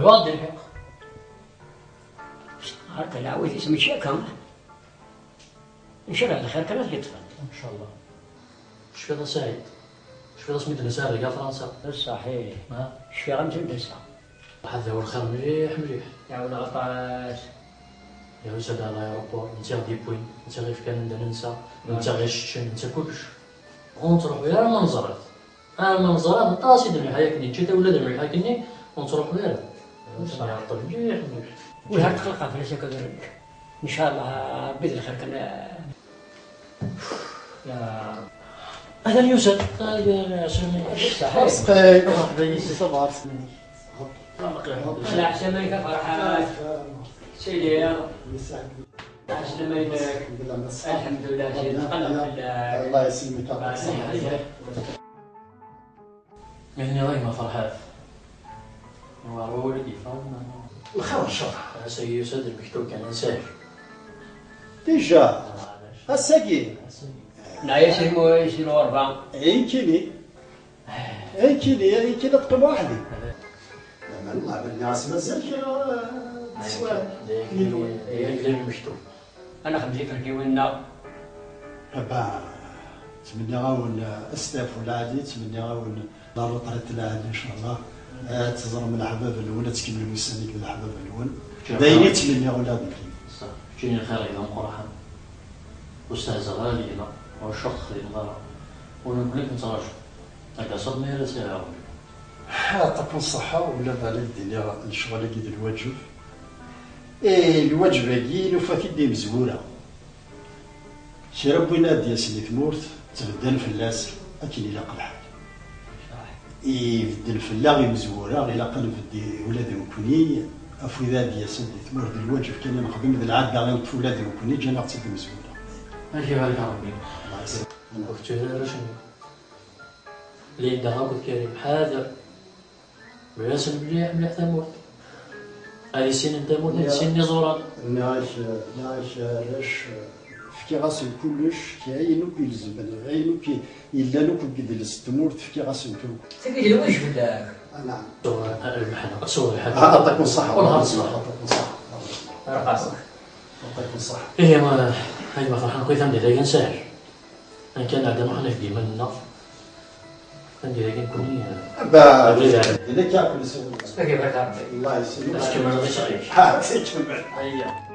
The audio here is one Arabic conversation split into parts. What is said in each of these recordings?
الباض الحق هذا العويذ اسمه شيكا ان شاء الله الخير كان يطفى ان شاء الله. شفيض سعيد شفيض سميت لساري قال فرنسا صحيح ما شفي غمت ندسا هذا هو الخير مليح مليح يا ولا غطاس يا وساد على الايروبور انت غادي بوين انت غير كان ننسى انت غير الشن انت كلش ونتروحوا يا المنظرات المنظرات طاسي دمي حياكني انت ولا دمي حياكني ونتروحوا يا صراحه مليح مليح وهاد تخلقها في الشكل ان شاء الله باذن الخير كان يا اهلا يوسف هذا صحيح مرحبا صباح لا احسن منك فرحات سيدي احسن منك الحمد لله سيدي تقلب بالله الله يسلمك يعني راهي فرحات هو ولدي فاهم الخير ان شاء الله. سي يوسف المكتوب كان نساج ديجا الساقي لا يسيروا أربعة اي كيلي تقيم وحدي الله بالناس مازال هي المكتوب أنا 50 كيوينا با تمنى غاون استاف ولا عادي تمنى غاون دار طريقة العادي ان شاء الله تزرم الحباب الاول تكمل المسانيك بالحباب الاول دايرين تمنى ولا بكي صح جيني الخير ايضا قرحا استاذ غالي هنا والشخص هنا ونقول لك نتراجع هذا صدمه يا سي عربي يعطيكم الصحة ولا بالك ديال الشغل كي الواجب الواجب هاكي لو فاكي دي مزورة شي ربي نادي سيدي تمورت تبدل فلاس اكيد الى قلحك يبدل فلا غير مزورة غير قلب دي ولادي وكوني افوذا ديال سيدي تمورت الواجب كان نخدم ذا العاده غير نطفو ولادي وكوني جانا تسدي مزورة ماشي بالك عربي الله يسلمك قلت له شنو اللي عندها قلت كريم حاضر بلاش مليح مليح تموت هذه سن تموت هذه سن زوران نعيش فكي غاسل كلش كاينو كي الزبل عينو كي الا نو كي دلس تمورت فكي غاسل كل تقول له وش بدك؟ نعم المحنة سوري حاجة يعطيكم الصحة والله الصحة يعطيكم الصحة رقاصة يعطيكم الصحة إيه ما هاي ما فرحان كويس عندي ذاك نسهل أنا كان عندنا ما حنفدي من النار عندي ذاك نكوني با إذا كاكل سوي كيف ركب الله يسلمك بس كمان ما يشغلش ها تكمل هيا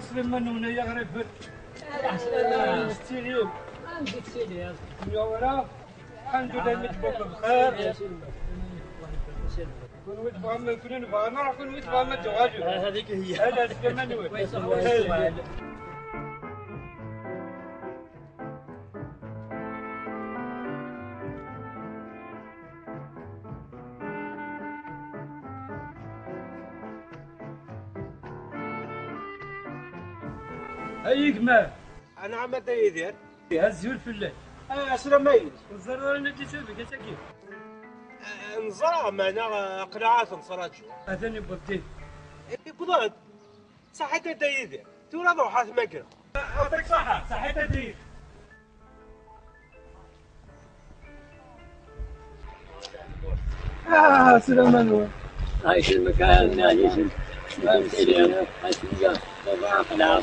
سليمان هنا يغرب ستيليم عندك سيدي يا ورا الحمد لله نتبقى بخير كون ويتفهم كون نبغى نروح كون ويتفهم التواجد هذيك هي هذا سليمان وين هيك ما انا عم يدير هزول في الليل سلامين الزرار اللي تسوي كتاكي نزرع معنا قناعات نصرات هذاني بديت بالضبط صحيت يدير تورا روحات مكره يعطيك صحة صحيت دير سليمان وين عايش المكان عايش سيدي أشياء طبعا لا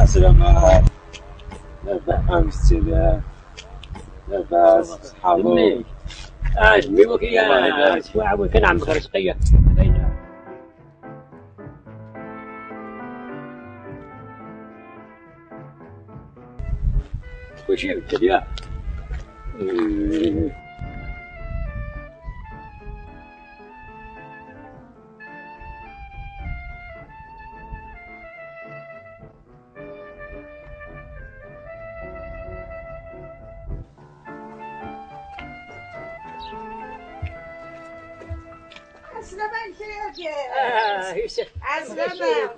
سليمان نفهم السلام نفس حاضر عجبي وكيا سواء كان عم بخرسقية وشي بالتديا عسلامة انت اه يا يوسف عسلامة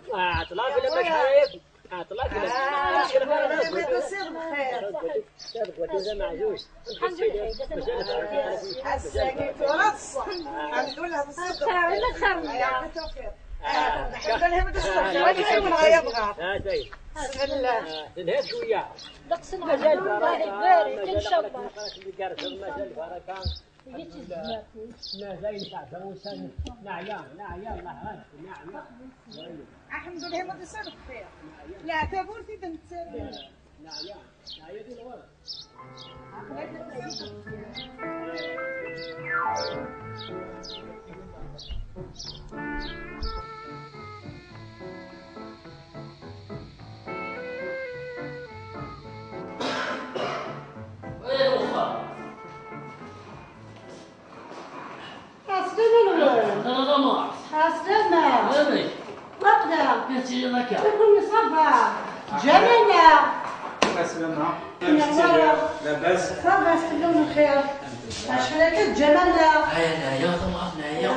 طلع في لما شايف طلع في لما تصير بخير ودينا معزوز الحمد لله عساكي تورص الحمد لله بالصدق ولا خير يا توفيق الحمد لله بالصدق ولا خير من غيبغى زين بسم الله تنهد شويه نقصنا مازال الله يبارك ان شاء الله مازال بركه لا زين تعب وسن نعيا الله غالب نعيا الحمد لله ما تصير بخير لا تبورتي بنت نعيا دي الورد عسلامة وقدا يا لك كل صبا جميلة السلامة لاباس صبا كلهم بخير اشحال جمالة هيا نايا طمعت نايا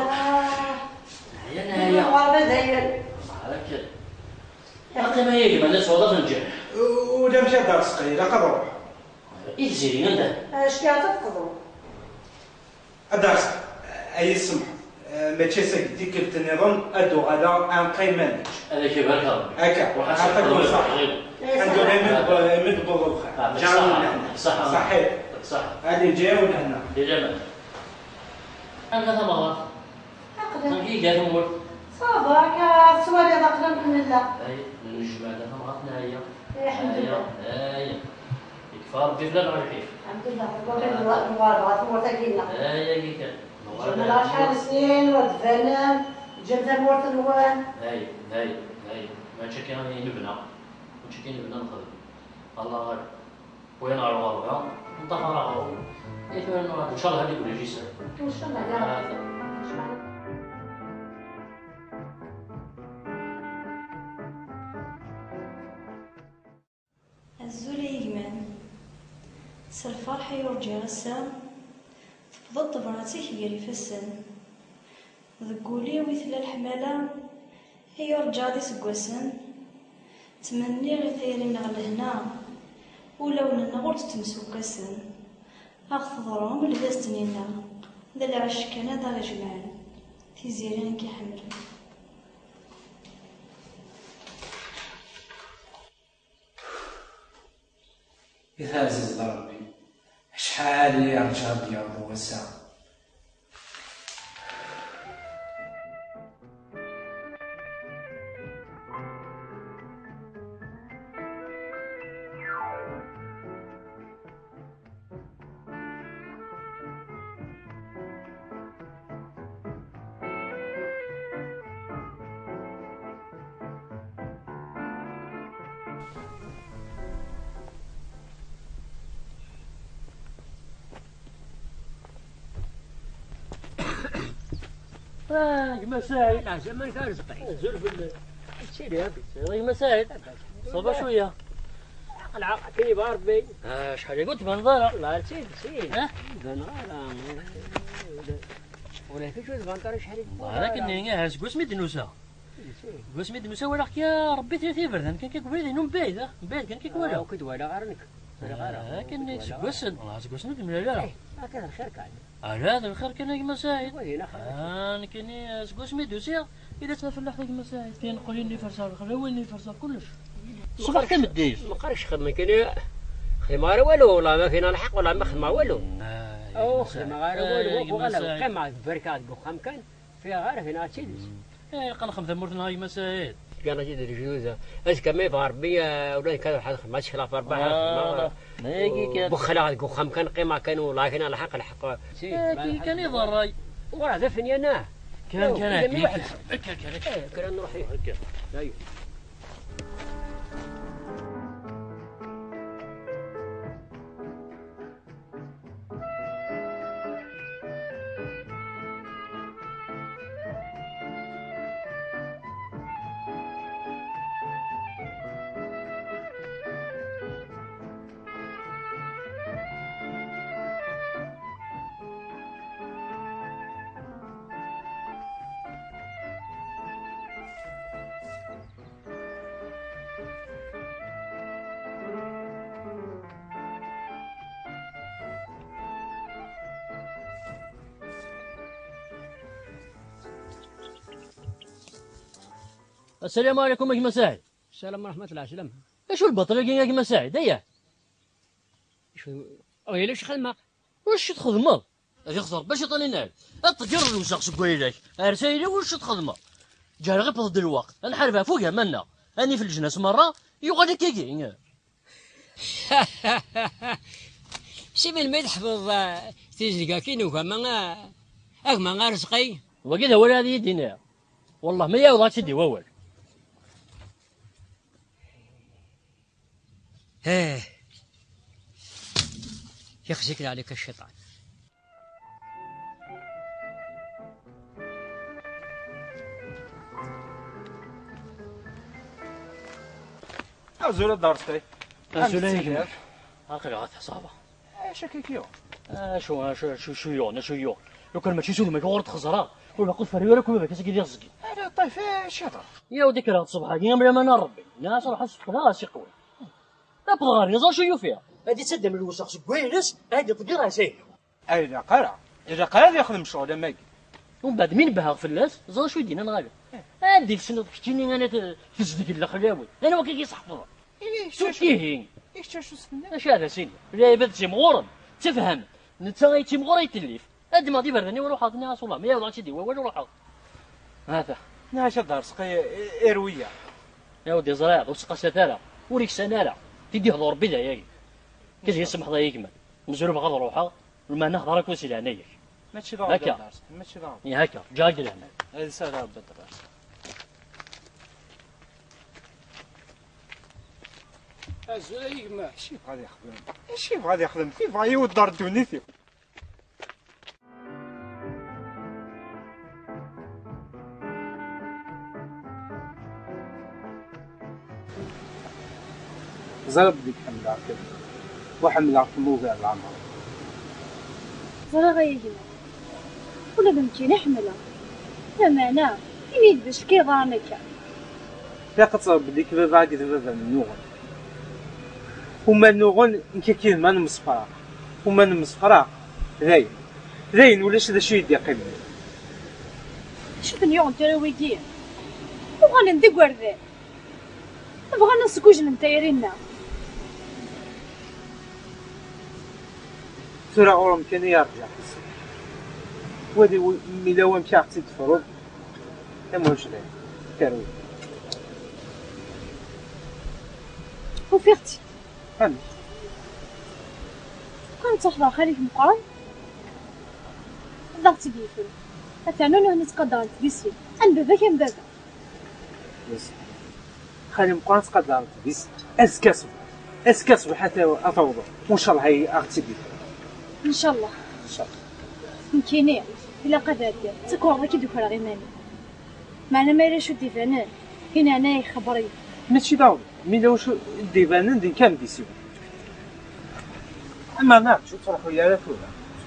هيا يا نايا غابة داير عليك باقي ما يجي ما صودا نجح ولا مشى دار صغيرة قروح ايه زين انت اش كاع تفقدوا أدرس أي سمح ما تشيسك ديك النظام أدو غدا أن قيمان هذا كيف هكا هكا عطاك صح الحمد لله مد بوضو بخير جاونا هنا صح صحيح صح هذه جاونا هنا يا جمال انا ثم مرات هكذا دقيقة تمر صبا كسوالي داخل الحمد لله هاي الجمال ثم مرات نايا الحمد لله هاي يكفى ربي بلا الحيف الحمد لله والله المبارك ورتقينا هاي كيكا جمال شحال سنين ولد فنان جبت مورت الوان هاي ما تشكي أنا نبنى نخدم الله غالب وين عروضها انتهى راه ان شاء الله هذيك ولا يجي سهل ان شاء الله يا رب الزولي يجمان سالفرحة يرجع غسام تفضل طبراتيك غير يفسن ذقولي ويثلا الحمالة هي رجع دي سقوسن تمني غير ثيري نغلهنا ولو نغور تتمسوكسن أخذ ضرهم اللي داستنينا ذا العش كان هذا غجمان في زيرين كي حمل يثازز ربي شحال يرجع بيض وسع مساعد عشان ما يكارس زرف الشيء هذا مساعد صبا شويه العقل كي باربي شحال قلت بنظاره لا سيد ها بنظاره ولا كي شويه بنظاره شحال ولكن هي قسمي دنوسه قسمي دنوسه ولا يا ربي ثلاثه بردان كان كيكبر هنا بعيد كان كيكولا كنت ولا غارنك لكن سقسن والله سقسن لا هكذا الخير كان هذا الخير كان مساعد انا كاني سقسمي دوسيا اذا تفلح في المساعد كاين نقول لي فرصه خلوني فرصه كلش صباح كم ديز ما قرش خدمه كاين خدمه والو والله ما فينا الحق ولا ما خدمه والو او خدمه غير والو قيمه بركات بخام كان فيها غير هنا تشيلس قال خمسه مرتنا هاي مساعد كان جد الجوزة اش كمي فاربية ولا كذا حد ما شلا فاربعة بخلا قخم كان قيمة كانوا لكن على حق الحق كان يضر ورا ذفني انا كان نروح ايوه السلام عليكم يا كيما سعيد. السلام ورحمة الله سلام. اشو البطل يا كيما سعيد اياه؟ شو ويلي واش خدمة؟ واش تخدمه؟ غير خسر باش يطلع نعرف. الطير وسخ سكويلك. ارسايلي واش تخدمه؟ جا غير بضد الوقت، نحاربها فوقها منا. اني في الجناس مرة يقعد كيكي. سي من ما يحفظ تيزلقا كينوكا ما غارسقي. وكذا ولا هذه يدينا. والله ما يعوض تدي واول. يخزيك عليك الشيطان. أزول دارستي. أزول هيك. آخر عاد حسابه. إيش كيكيو؟ شو يون. لو كان ماشي سودي ما كورت خزرة. ولا قلت فريورك ولا كاس كيدير زكي. أنا طيب إيش هذا؟ يا وديك راه الصبح هاكي بلا ما نربي. ناس راح الصبح شي قوي. لا بغاري نزار شو فيها. هادي تسد من الوسخ سكوينس هادي تقرا ساهل. إذا قرا يخدم شغل ماكي. ومن بعد مين بها فلاس زار شو يدينا نغالب. هادي السنة كتيني انا تزدك الخلاوي. انا وكي كيصحفوا. شو كيهين؟ إيش شو اسمه؟ اش هذا سيدي؟ لا يبدا تيمغور تفهم. نتا تيمغور يتلف. هاد ما دي بردني ولو حاطني رسول الله ما يوضع تيدي ولا حاط. هذا. ناش دارسقي إروية. يا ودي زراعة وسقى ستارة وريك سنارة تدي هضور بدا ياك كيف يسمح ضا يكمل مزروب غض روحها وما نهضرك وسيل عنايك ماشي ضروري دارسقي ماشي ضروري يا هكا جاك لهنا هذا سهل بالدراسة أزول يجمع. اش يبغى يخدم؟ اش يبغى يخدم؟ كيف بغا يودر دونيتي؟ زرب ديك حملة كده وحملة موقع العمر زرا غيجمع ولا بمكيني حملة فمانا إني باش كي ظانك يا قصر بديك بابا كده بابا من نوغن وما نوغن نكاكين ما نمسفراق وما نمسفراق راين ولا شي شي يدي قيمة شوف نيون تراويكي وغانا ندق وردان بغانا نسكوج نتايرينا ترى أورم كان يرجع ودي ميلاوان كاعتي تفرض اموش ليه كاروي وفيقتي فهمت كنت تحضر خليك مقرن ضغط بيفل أتعنون هنا تقدر تبيسي عن بابا كان بابا بس خلي مقرن تقدر تبيس اسكاسب حتى أفوضه وإن شاء الله هي أغتي بيفل إن شاء الله مكيني إلا قدرت تكون كي دوك راه غيماني معنا ما يلاش ديفانان هنا أنا يخبري ماشي داوي ميلا واش ديفانان دي كان ديسيو اما نعرف تروحوا يا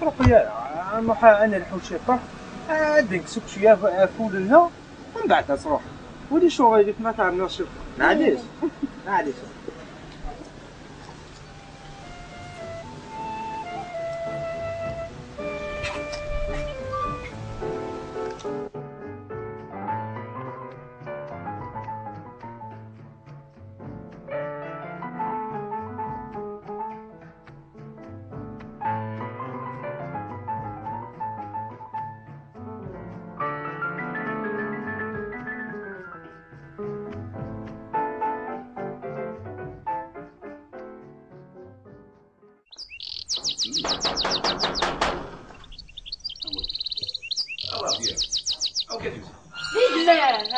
تروحوا يا اما انا الحوت شيطان ديك سوق شويه فول لنا ومن بعد تروح ولي شغل ما تعرفناش معليش لا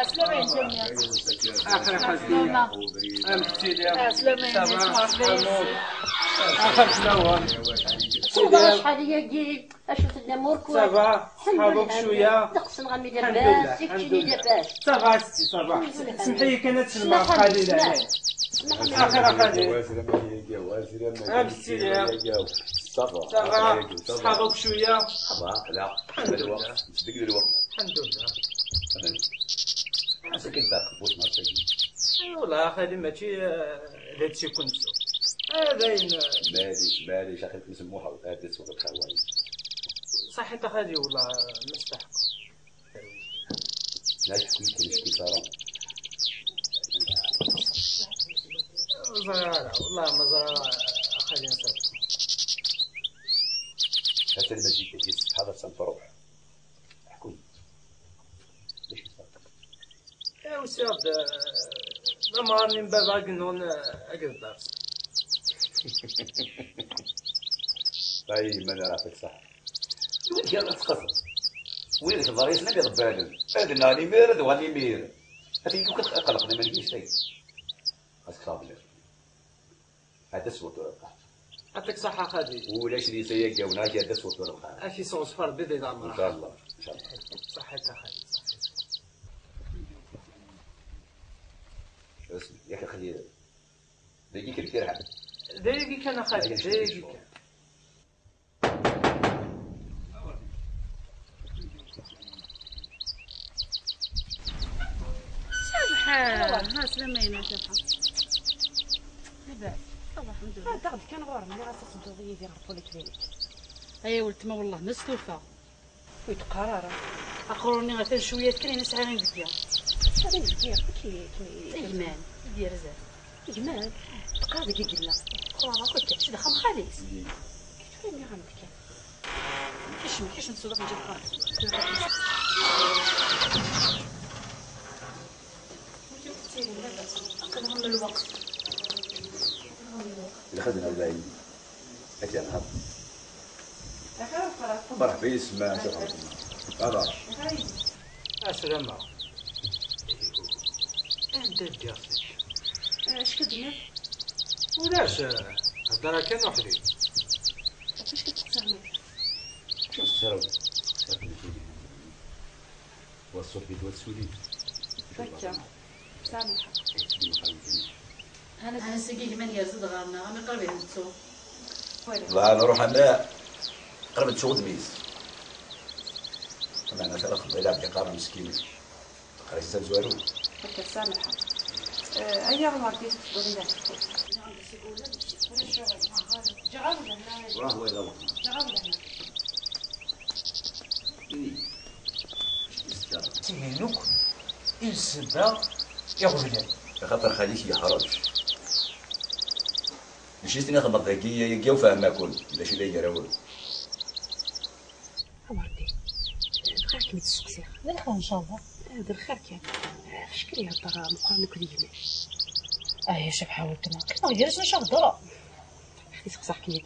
سلامين جميع اخر خزينه امثله سلامين اخر سلوان صباح شحال ياكي اشوف الامور كويس صباح صحابك شويه نقص نغمي لاباس يكفيني لاباس صباح صباح سمحي كانت تسمع خليل عليه اخر خليل امثله صباح صحابك شويه صباح لا الوقت صدق الوقت الحمد لله عساك انت قبوط ما تجي والله اخي ماشي هادشي كنت هذاين ماليش اخي نسموها هذا سوق الخوايج صحيت اخي والله مستحق لا تشكي صار زرع والله ما زرع خلينا نسافر. حتى المجيء كيس هذا سنفروح حكون ليش نسافر؟ يا وسياد دمارني من باب عقنون أقل درس. طيب من راسك صح وين يلا تقصر وين الضريس نبي ضبالن هذا ناني ميرد واني مير هذيك كتقلقني ما نجيش شيء خاصك صابر هذا سوت ورقه يعطيك صحة خالي. ولاش لي سياق يا وناك هذا سوت ورقه أكي صوص فرد بدي دعم ان شاء الله ان شاء الله صحتها خالي صحتها. اسمع يا اخي خلي دقيقه كثير حاجه دقيقة أنا خالي دقيقة. ها سلامينا سبحان لاباس والله الحمد لله. هذا كان غورنا اللي راسك متوضيه يدير لك ذلك. ايا ولد ما والله مستوفى ويتقرر اخروني غير شويه كاين ناس عالم بديا هذا يدير كي اجمال يدير زاف اجمال تقاضي كي قلنا خلاص كنت تمشي دخل خالص كيف فهمني غنبكي كيش نسوق نجيب خالص أخذهم الوقت. اللي خدنا الباقي أكيد أنا مرحبا يسمع هذا السلامة. أنت جالس اش كدير؟ ولاش هضره كان وحدي. فاش كتستعمل؟ شنو السراوي؟ والصوت بيدوى السوليد هكا سامحة. أنا سقيك من يزيد غارنا أنا قربي نتسو. لا نروح أنا قرب تشوض ميز. أنا شرف بلعب قارة مسكين. قريت زوارو. هكا سامحة. أي عمر كيف تقولي لك؟ واه وين تينوك السبا يغلي خاطر خليك يحرج مشيت ناخذ مضيقية يجيو فاهم ما كل إلا شي لا يراول عمرتي بخير كي تسقسي لا خير إن شاء الله هذا الخير كان شكري هالدرا مقارنك ديما يا شبحة ولدنا ما نديرش نشاف الدرا اختي تقصح كي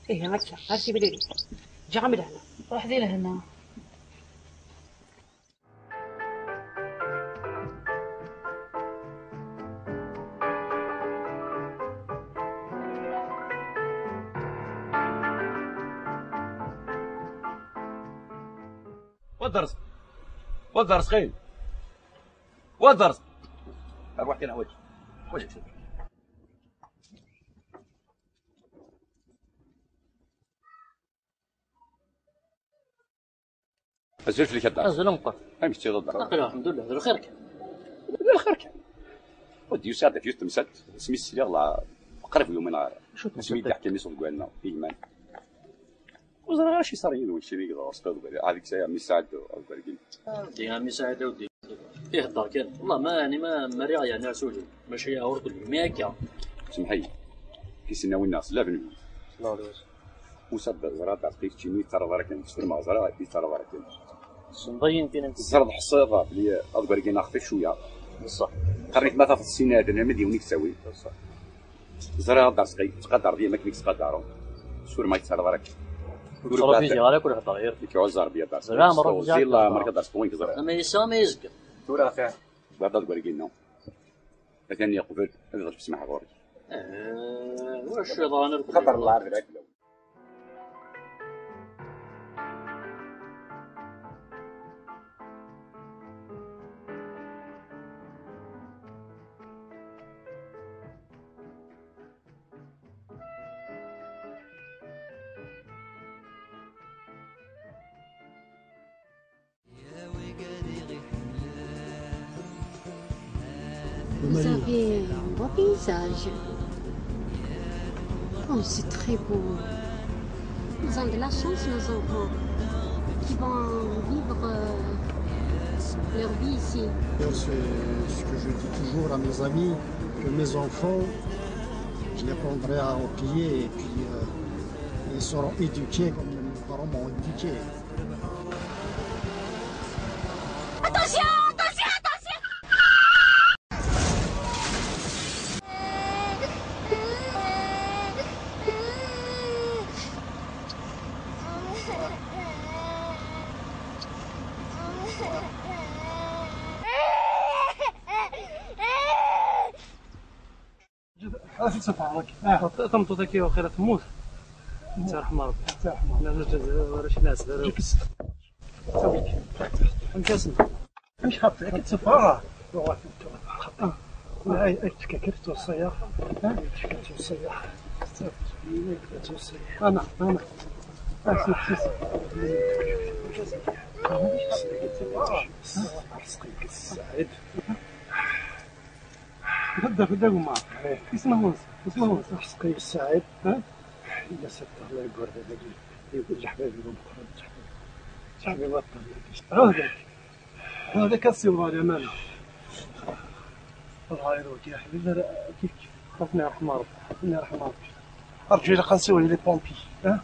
كان هكا عرفتي بليلي جا عامل هنا وحدي لهنا والدرس خير والدرس اروح كنا وجهك ازل في الكدار ازل انقر هاي مشتي ضد الحمد لله هذا خيرك لا خيرك ودي يساعد في تمسات سمي السير الله قرب يومنا سمي تحكي مي صوت قالنا ايمان وزرا شي صارين وشي اللي يقدر استاذ هذيك الساعه مساعد او قال دي مساعد ودي يهضر كان والله ما يعني ما ريا يعني عسولي ماشي اورد لي ميكا سمحي كيسناو الناس لا بنو لا لا وصد زرا تعطيك شي ترى راك نفسر ما زرا ترى راك سنضين فينا زرد حصيده بلي اكبر كي ناخذ شويه بصح قريت ما في السناد انا مدي ونيك تسوي بصح زرا دارسقي تقدر ديما كيك تقدروا سور ما يتسرى راك ترابيزي على كل حطه غير ديك عزار بيا دارس لا مرة زيلا مركز دارس بوينت زرا ما يسامي يزق تورا فعلا بعد تقول لنا لكن يقبل هذا تسمع غوري واش ظاهر خطر الله عارف لك Vous avez un beau paysage. Oh, c'est très beau. Ils ont de la chance, nos enfants, qui vont vivre leur vie ici. C'est ce que je dis toujours à mes amis, que mes enfants les prendrai à pied et puis ils seront éduqués comme mes parents m'ont éduqué. Attention, attention, attention! أسف سفارك. تمطو كي وخيرة تموت. أنت رحمة ربي. أنت رحمة. لا ولا ناس لا. سويك. أنت اسمع. مش خاطر أكيد سفارة. لا أي تككرت والصياح. تككرت والصياح. أنا. اسمع. سعيد. بدأ وما اسمه حسقي السعيد ها إلا سبت الله يقول يقول حبايبي شحبي بطل هذاك السيوار يا مالا الله يروك يا حبيبي كيف ربنا يرحم ربي ربنا يرحم ربي أرجو إلى قنسوي لي بومبي ها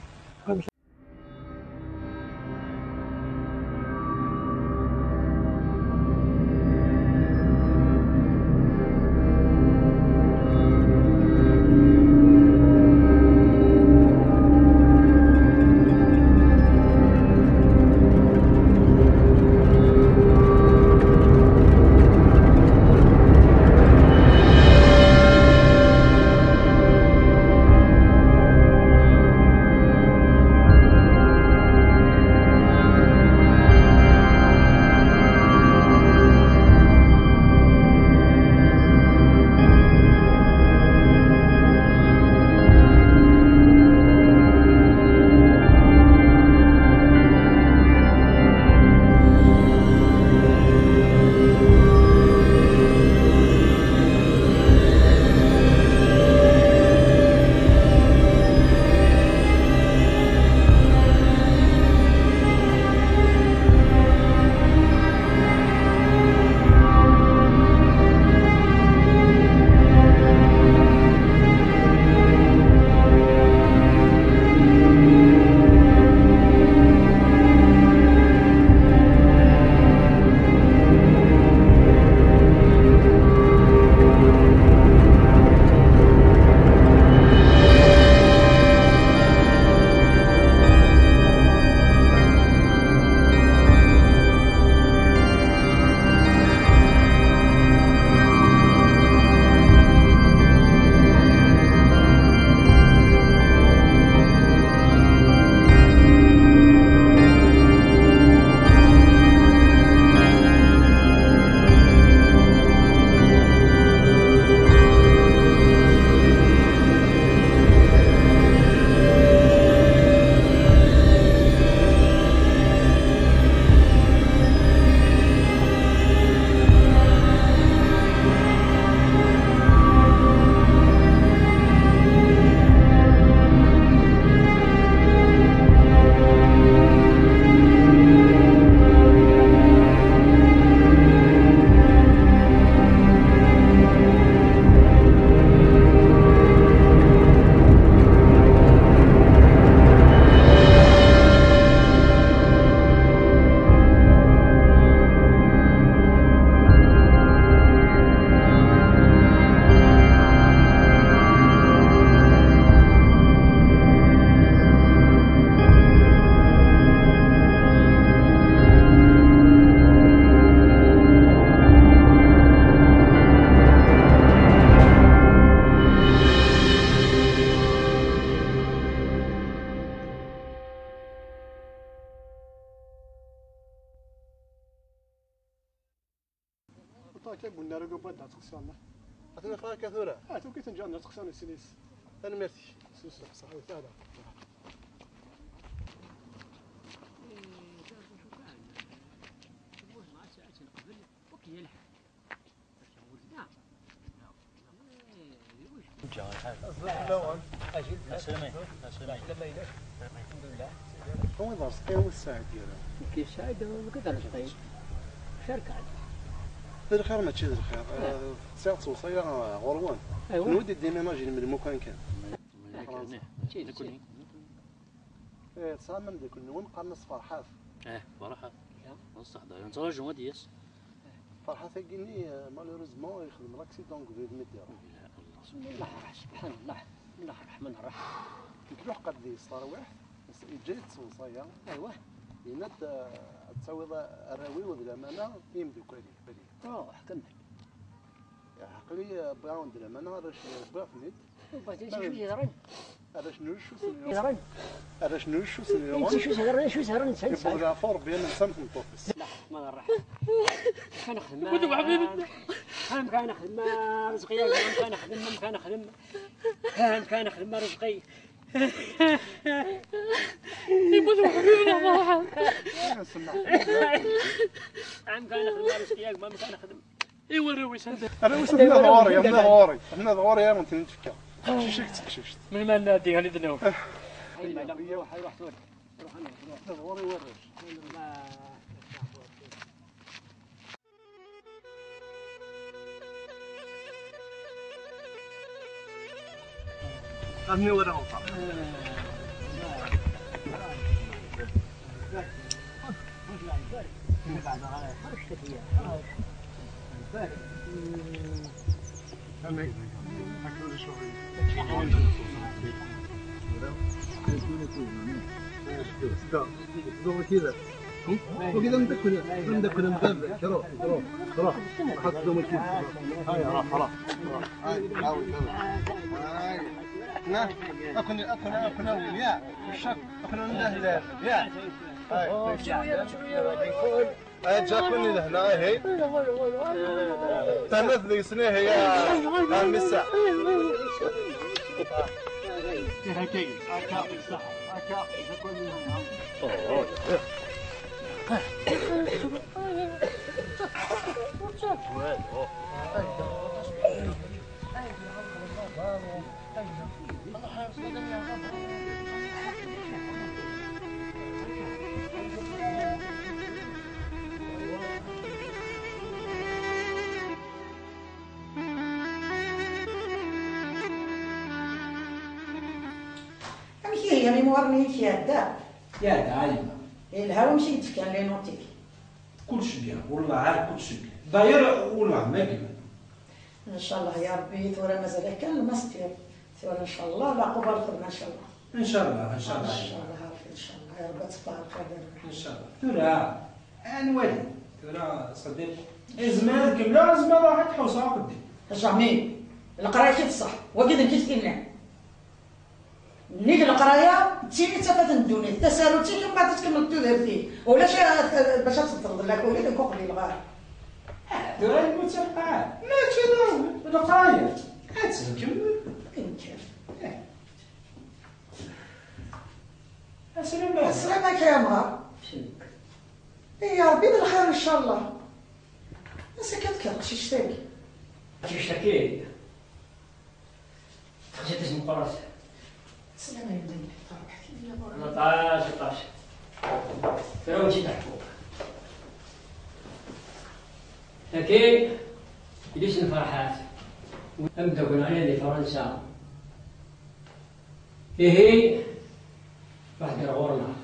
قلنا راه قبل تاع تقصانا عطينا فيها كثوره تو كي تنجا تقصانا السينيس انا ميرسي صح هذا هو يدرس قيم الساعه ديالها كيف ساعه وكذا شركه في الخير ماشي الخير ساعة توصية غروان نودي ديميناجي من المكان كان صامم ذاك النون قرنص فرحات فرحات بصح داير نتراجعوا دياس فرحات كيني مالوريزمون يخدم لاكسيدون كبير مدير الله سبحان الله الله الرحمن الرحيم كيروح قد صار واحد جاي توصية ايوا يناد تعوض الراوي والامانه يمدو كالي كمل يا عقلي براون د الامانه راش بافنيت وبعدين شو يهرن راش نشوف اليوم يهرن راش نشوف اليوم انت شو سهران نسى يبغى فور بين نسمح نطوفس لا ما الرحمن كان خدمه كان خدمه رزقي كان خدمه كان خدمه رزقي يبغوا حبيبنا فرحة عم كان خدمه رزقي ما كان خدمه ايوا الرويس هذا الرويس هنا ضواري هنا ضواري يا انت نتفكر شفت من ما نادي هاني دنيو هي حيروح توري روح انا ضواري ورش أمي ولا غلطة. وكذا ندخل مباب روح حط دوم كذا هاي خلاص اكن يا الشك اكن لهنا يا هاي جاكوني لهنا هي ثلاث لي سنه يا مساء هكاك هكاك صح هكاك كل يعني مورني يا دا علينا الهوا مشي يتفكر لي نوتيك كلشي بيان والله عارف كلشي بيان داير والله ما كيما ان شاء الله يا ربي ثورة مازال كان الماستير ثورة ان شاء الله لا قبل الخدمة ان شاء الله ان شاء الله ان شاء الله ان شاء الله عارف ان شاء الله يا رب تبارك ان شاء الله ثورة انوالي ثورة صديق زمان كاملة زمان راح تحوس عقدي جميل القرايه كي تصح وكذا كيتكلم نيك القرايه تيني تفات ندوني التسالل تي من بعد تكمل تذهبتي ولا باش تفرض لك ولا كوق لي الغار ثورة المتابعة ما كذا القرايه كمل السلامة يا مار يا ربي بالخير ان شاء الله سكتك شي تشتكي تشتكي خشيت اسم قراص السلامة يا ولدي انا طاش فين جيت تحكوا لكن ليش الفرحات ابدا كنا على فرنسا هي واحد غورنا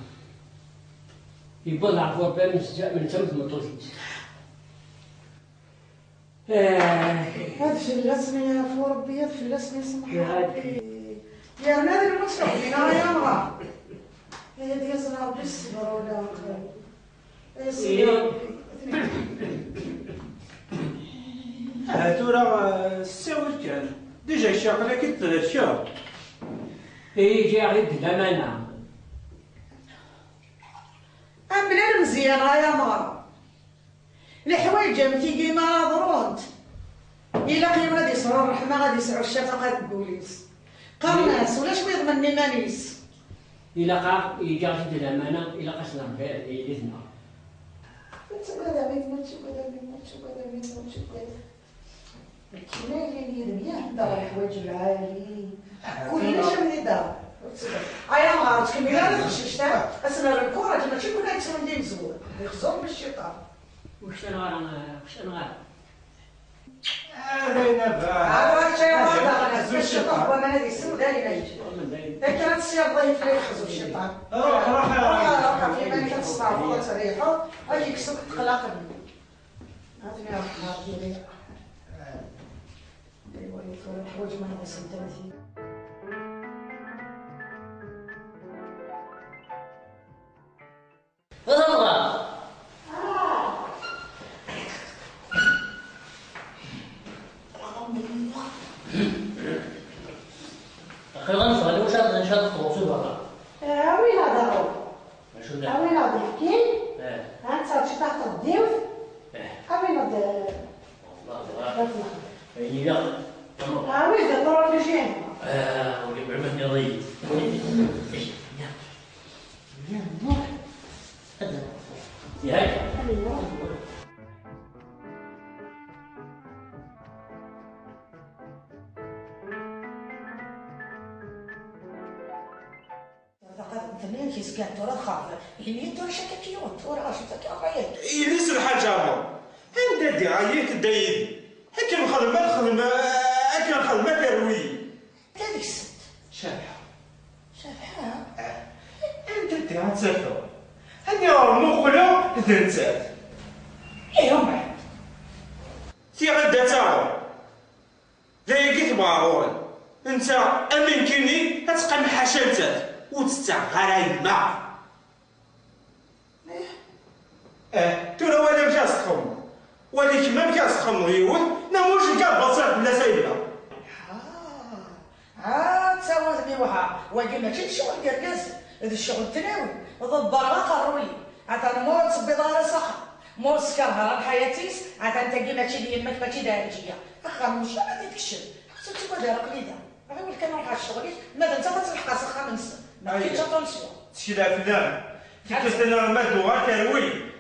يبغى العفو بين من سمت مطوسيت هذا الرسمي يا فو ربي هذا الرسمي سمح يا نادي المسرح يا مرا هذه يزرع بالصبر ولا هاتو راه الساوي كان ديجا الشاقله كي ثلاث شهور هي جا غير الامانه بلا مزيانه يا مرا الحوايج متي كيما ضرونت الا كي غادي يصروا الرحمه غادي يسعوا الشفقه البوليس قرناس ولا شويه ضمني مانيس الا قا يجا غير الامانه الا قصنا فيها الاثنين كيما اللي يا دار الحوايج العالي كلنا شنو دار ايا ما تكمل لا تخشش تاع اسنا الكره ماشي كنا نتسوى ندير مزور يخزر بالشيطان واش انا هذا نبا عرفت شي هذا الشيطان هو من هذه السوداني ما يجي كانت السير ضيف لي يخزو الشيطان روح في بالك تستعرض وتريحو اجيك سوق تخلق عطيني روح ديالي ايوا يفرق حوايج ما نقص التمثيل أخي غنصغر واش هاد نشاط الطروسي برا وين هذا هو؟ شنو وين هذا الحكيم؟ ها انت شي تحت الضيوف؟ وين هذا يعني لا وين هذا الضرور اللي جاي؟ ولي بعمتني ضيق يا هاي ثمانية كيس كانت ترى خافة اللي ترى شكاكيون ترى عشرة كاغايات يليس الحاجة عند دعاية دايد هكا الخدمة هكا الخدمة دروي هذيك الست شابحة انت دعاء تسافر هادي مخلو تنسات هم تي غدا تاعو ذاك تباغون انت امين كيني تتقن حشمتك وتستغرى ترى ولا مشى سخم ولكن ما مشى سخم يود نموش كاع بصح بلا سايبه تساوات بيوها ولكن ماشي الشغل ديال كاس هذا الشغل تناوي ضبارة قروي عاد مور تصبي دار صخر مور سكرها راه حياتيس عاد انت كي ماشي ديال يمك ماشي دارجيه اخا مش ما تكشف حتى تبقى دايره قليده غير كان نروح على الشغل ماذا انت تلحق سخا ننسى ما كاينش طونسيون تشي لا فلان كيف انا ما دوغا كروي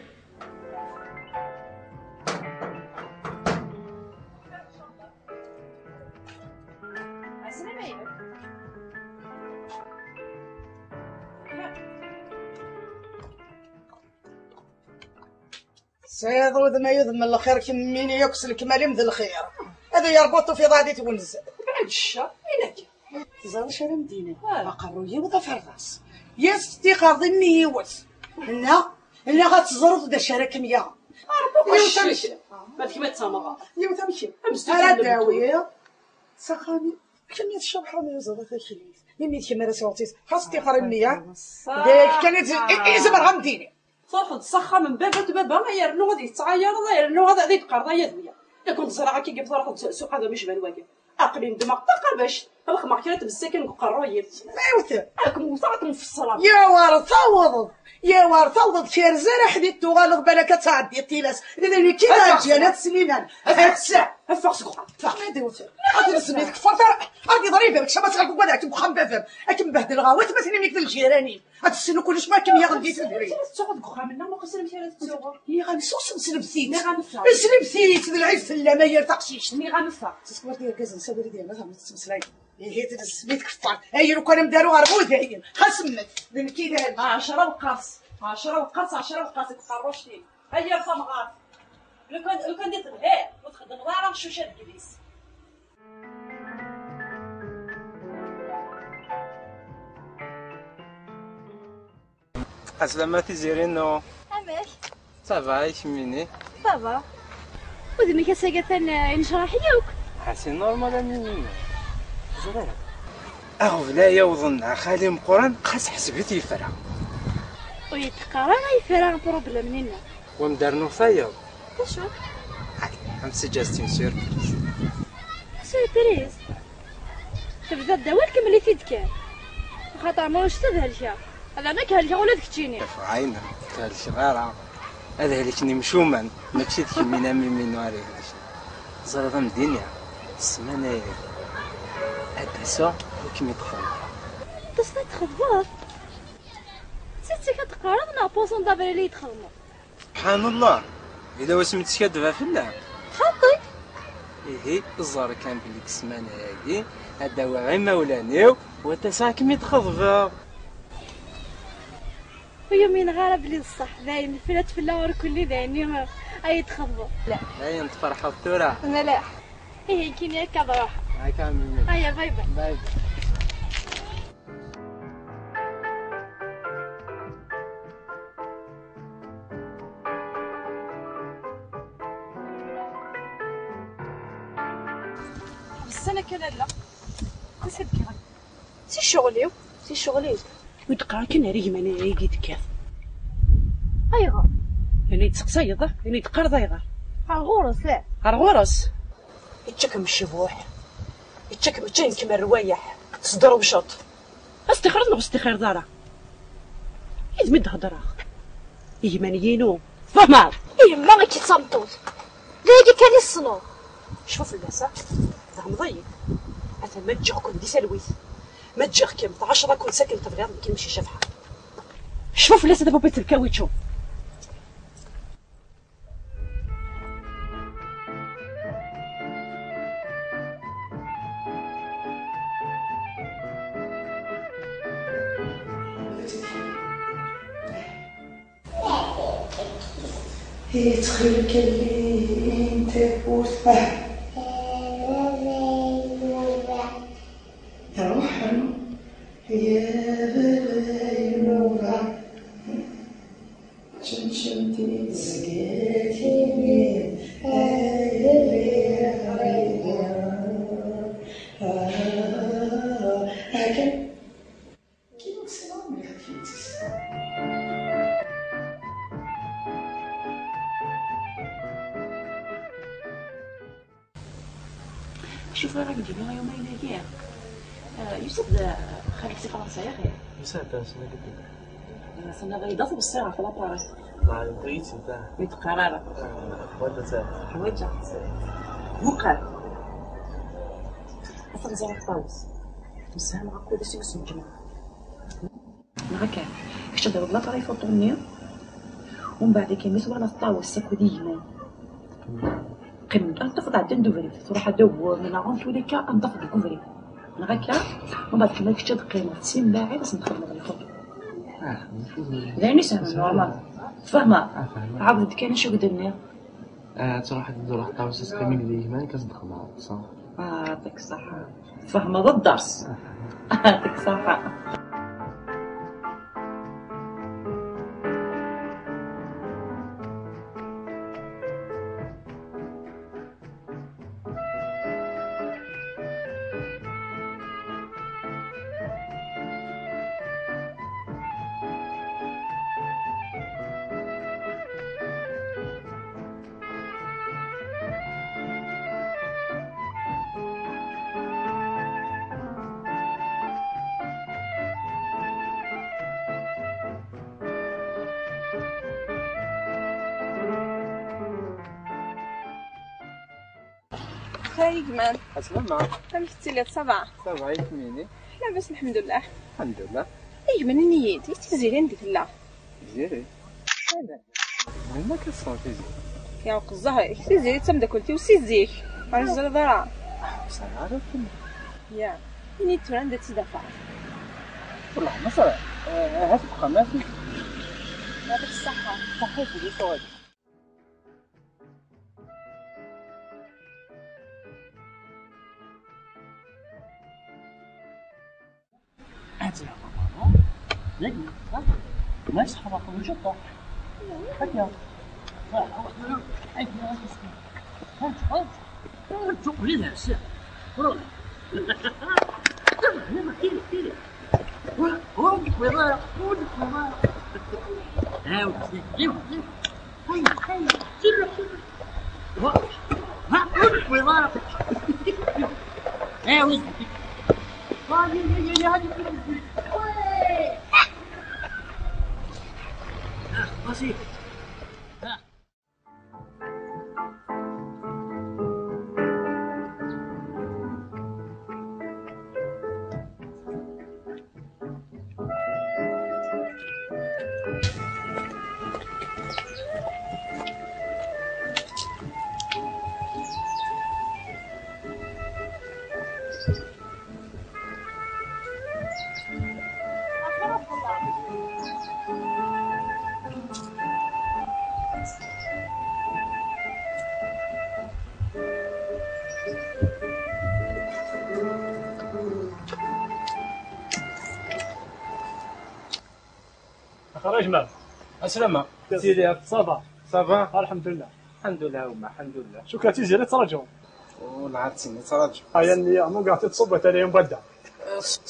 سيض ما يذم الخير كمين يكسل كمالي من الخير هذا يربط في ضادي تونس بعد الشر إلى زار شرا مدينة أقروية وظفر الراس يا ستي قاضي ميوت إنا غتزرط دا شرا كمية يوتمشي بعد كيما تسامغا يوتمشي أنا داوية سخاني كمية الشبحة ما يزرط الخليل يمي كما راسوتيس خاص تيقرا المياه كانت زبر غمديني صافي تصخا من بابا ما يرنو غادي يتعاير لا يرنو غادي يتقرض يا دنيا الا كنت زرعه كي جبت راه السوق هذا مش بالواقع اقليم دماغ طاقه باش الخمر كانت بالسكن وقرويت ايوه راكم وصلتم في الصلاه يا ورثه وضد يا ورثه وضد خير زرع حديت تغالغ بالك تعدي الطيلاس اللي كيما جانت سليمان هاد الساعه فاقس كوخا فما ديوت غادي نسميك كفر غادي ضريبه شبات غادي ولا تبخم بفم اكن مبهدل غاوت مثلا ميك الجيراني هاد السنو كلش ما كميه غادي تدري تسوق كوخا منا ما قسم فيها تسوق يا غنسوس نسلبسيت غنفا نسلبسيت العيف لا ما يرتقشيش مي غنفا تسكبر ديال كازا نسابر ديال ما تسمسلاي هي تسميت كفار هي لو كان مدارو غربو داين خاصمت من كي داير 10 وقاص 10 وقاص 10 وقاص كفروش لي هيا فمغات لو كان ديت غير وتخدم غير شوشه الكبيس أسلامتي زيرينو عماك صافا يشميني بابا ودمك ساقة نشرح يوك حسين نورمال مني زرار أهو لا يوظن خالي مقران خاص حسبتي يفرع ويتقرا ما يفرغ بروبلم مننا ومدارنو فايو شو هم سجاستين سيربريز سيربريز تبدا الدوال كملي في دكان خاطر ماهوش تذهل هذا انا كهلشا ولا تكتيني عينا كهلشا غير هذا اللي كني مشوما ما مشيت كمينا من نواري هذا زرا مدينة السمانة أدسا وكمي تخرج تصنع تخبط سيتي كتقارض نا بوسون دابري اللي يتخدموا سبحان الله إذا وسميتش كدفا في الله خاطي إيه الزهر كان بليك السمانة هادي هدا هو غير مولانيو وتسعة كمي تخضفا ويومين غير بلي الصح باين الفلات في اللور كل باين أي تخبط لا باين تفرحوا الثورة ملاح هي كيني هكا بروح. هاك عمي. هيا باي باي. باي. بس انا كان لا كسد كذا سي شغلي ويتقرا كان ريق ماني يجيت كاف ايغا يعني تسقسيضه يعني تقرا ضيغه غورس لا غورس يتشكم الشبوح يتشكم تشين كما الروايح تصدروا بشط استخرج نو استخير دارا يزمد هضره يمانيينو فهمار ما غير تصمتوت ديك كان الصنو شوف الباسا راه مضيق حتى ما تجيك كون دي سلويت ما تجيك كم 10 كون ساكن تبغي كي نمشي شافحه شوف لا دابا بغيت تبكاوي تشوف يتخيلك اللي انت وصفه روح يا بينوبة شمشمتي سقيتيني هكا كيما سلام اللي خفيتي شوف راك تجيبي يومين هكايا يوسف خالك سي فرنسا يا اخي يسعد شنو قلت لك؟ انا بيضاف بالصيغه في لاباريس بغيتي تاع بيت قراره حوايج تاع حوايج وقع اصلا زرع طاوس مسها مع كل شيء اسمه جماعه هكا كنت دابا بلا طريف فوطوني ومن بعد كيميت وانا الطاوس ساكو ديما قمت انطفض عاد ندوفري تروح ادو من عون توليكا انطفض الكوفري انا هكا ومن بعد كما كنت قيمه تسين باعي باش ندخل من الفوق يعني سهل نورمال فاهمه عبد كان شو قدرنا تروح تدور حتى وسط كامل اللي يهمان كتصدق معاه صح يعطيك الصحه فاهمه ضد الدرس يعطيك الصحه هاي جمال أسلامة فهمتي لي صباح صباح يكميني لاباس الحمد لله الحمد لله اي جمال نيتي تزيري عندي في الله زيري هما كيصون تزيري يا وق الزهر تزيري تم داكلتي وسيزيك عرفت الضرا صراحة يا نيت عندها تدفع والله ما صراحة هات بقى ما في يعطيك الصحة صحيتي لي صوالي ما يصحى رقم الجطة هكذا وليدها الساعة ودك وضايع ودك وضايع هاو هاي هاي سرح ها ودك وضايع هاو بسيط خرج معك السلامة سيدي صافا صافا الحمد لله الحمد لله وما الحمد لله شو كاتي زيري تراجعوا ونعاد سيني تراجع هيا اللي مو قاعد تصب تاني يوم بدا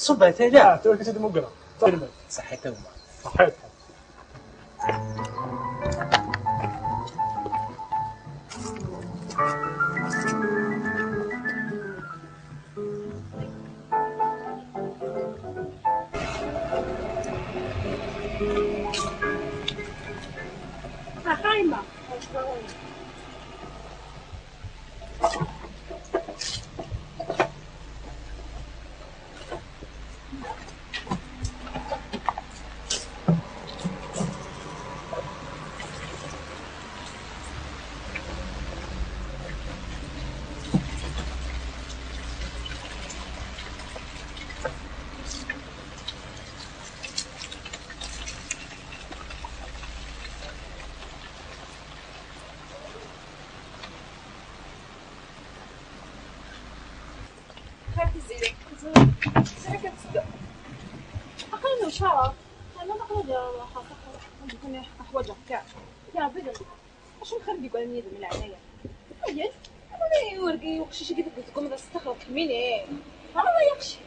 صبها تالا تو كنت مو قرا صحيت هما صحيت خايمة خالتي زينة كتصدق أقل من شهر أنا نقدر خاصة حوايج كاع يا بدر واش نخلي يقول لي من العناية أجل أنا يورقي وقشيش كيف قلت لكم هذا استخرج مني أنا ما يقشيش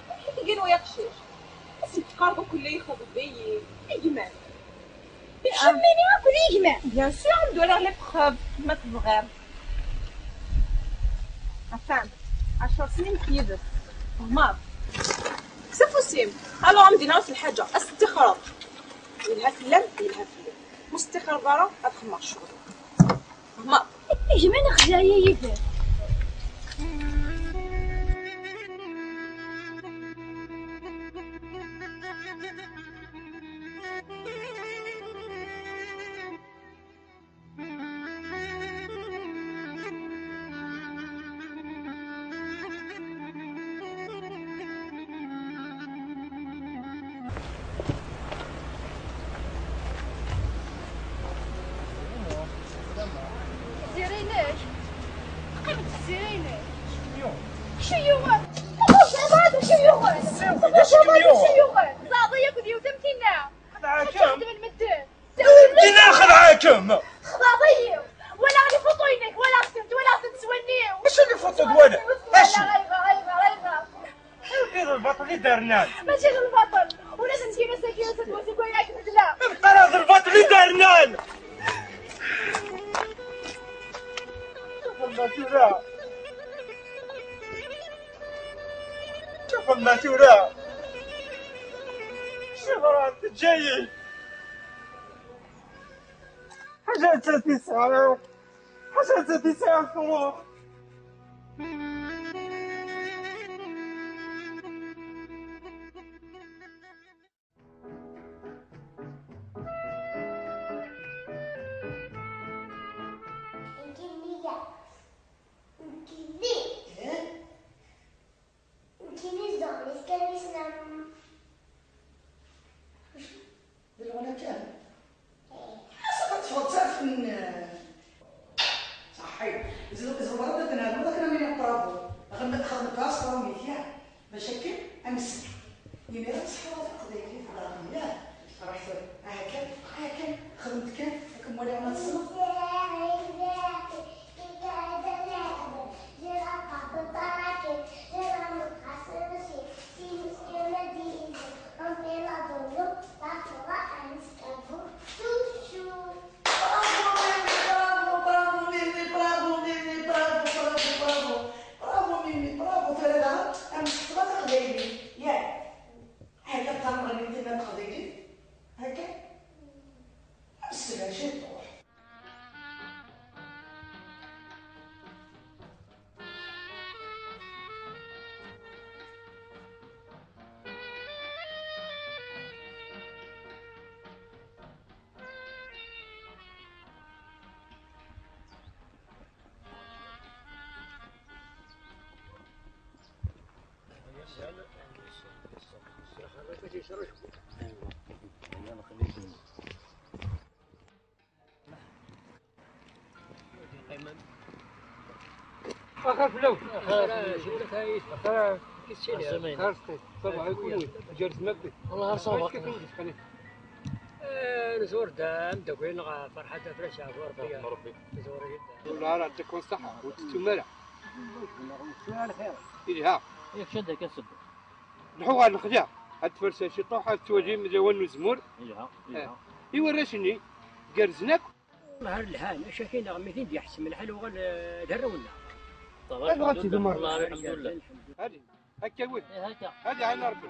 حتى قالوا يقشيش بس تقاربوا كل ياخذ بي يجمع يحميني أكل يجمع بيان سور ندور على بخاب ما تبغى فهمت 10 سنين كيدت مار سفو سيم الو عندي نفس الحاجه استخراج يلها في اللم يلها في اللم مستخرج برا ادخل الشغل مار يجمعنا خزايا يفهم زيريناش قيمة الزيريناش شيوغان شيوغان شيوغان زعضية كديو تمتينا خدعاكم من المدن دينا خدعاكم خضاضية ولا غادي فوطوينك ولا خدمت ولا تسونيو واش اللي فوتو وانا اش غير غير البطل اللي دارنا ماشي غير البطل ولازم تجينا ساكنة تتوسك وياك مثلا بقى راه غير البطل اللي دارنا الماتورة شوف الماتورة شوف راه جاي حاجات تسعة حاجات تسعة خلاص اخر فلوس اخر شنو كايس اخر كيسيلي خرجت طبعا يكون جالس مبي والله صافا نزور دام داكوين فرحة فراشة زور فيها ربي نزور جدا والله راه تكون صحة وتتمالع على خير إلها ياك شادة كسب نحو على الخجا هاد فرسة شي طوحة تواجه مزوان وزمور إلها إيوا شني قرزناك والله هاد الحال شاكينا غميتين دي أحسن من الحال وغال درونا طبعا الحمد لله هادي هكا وين هكا هادي عين ربي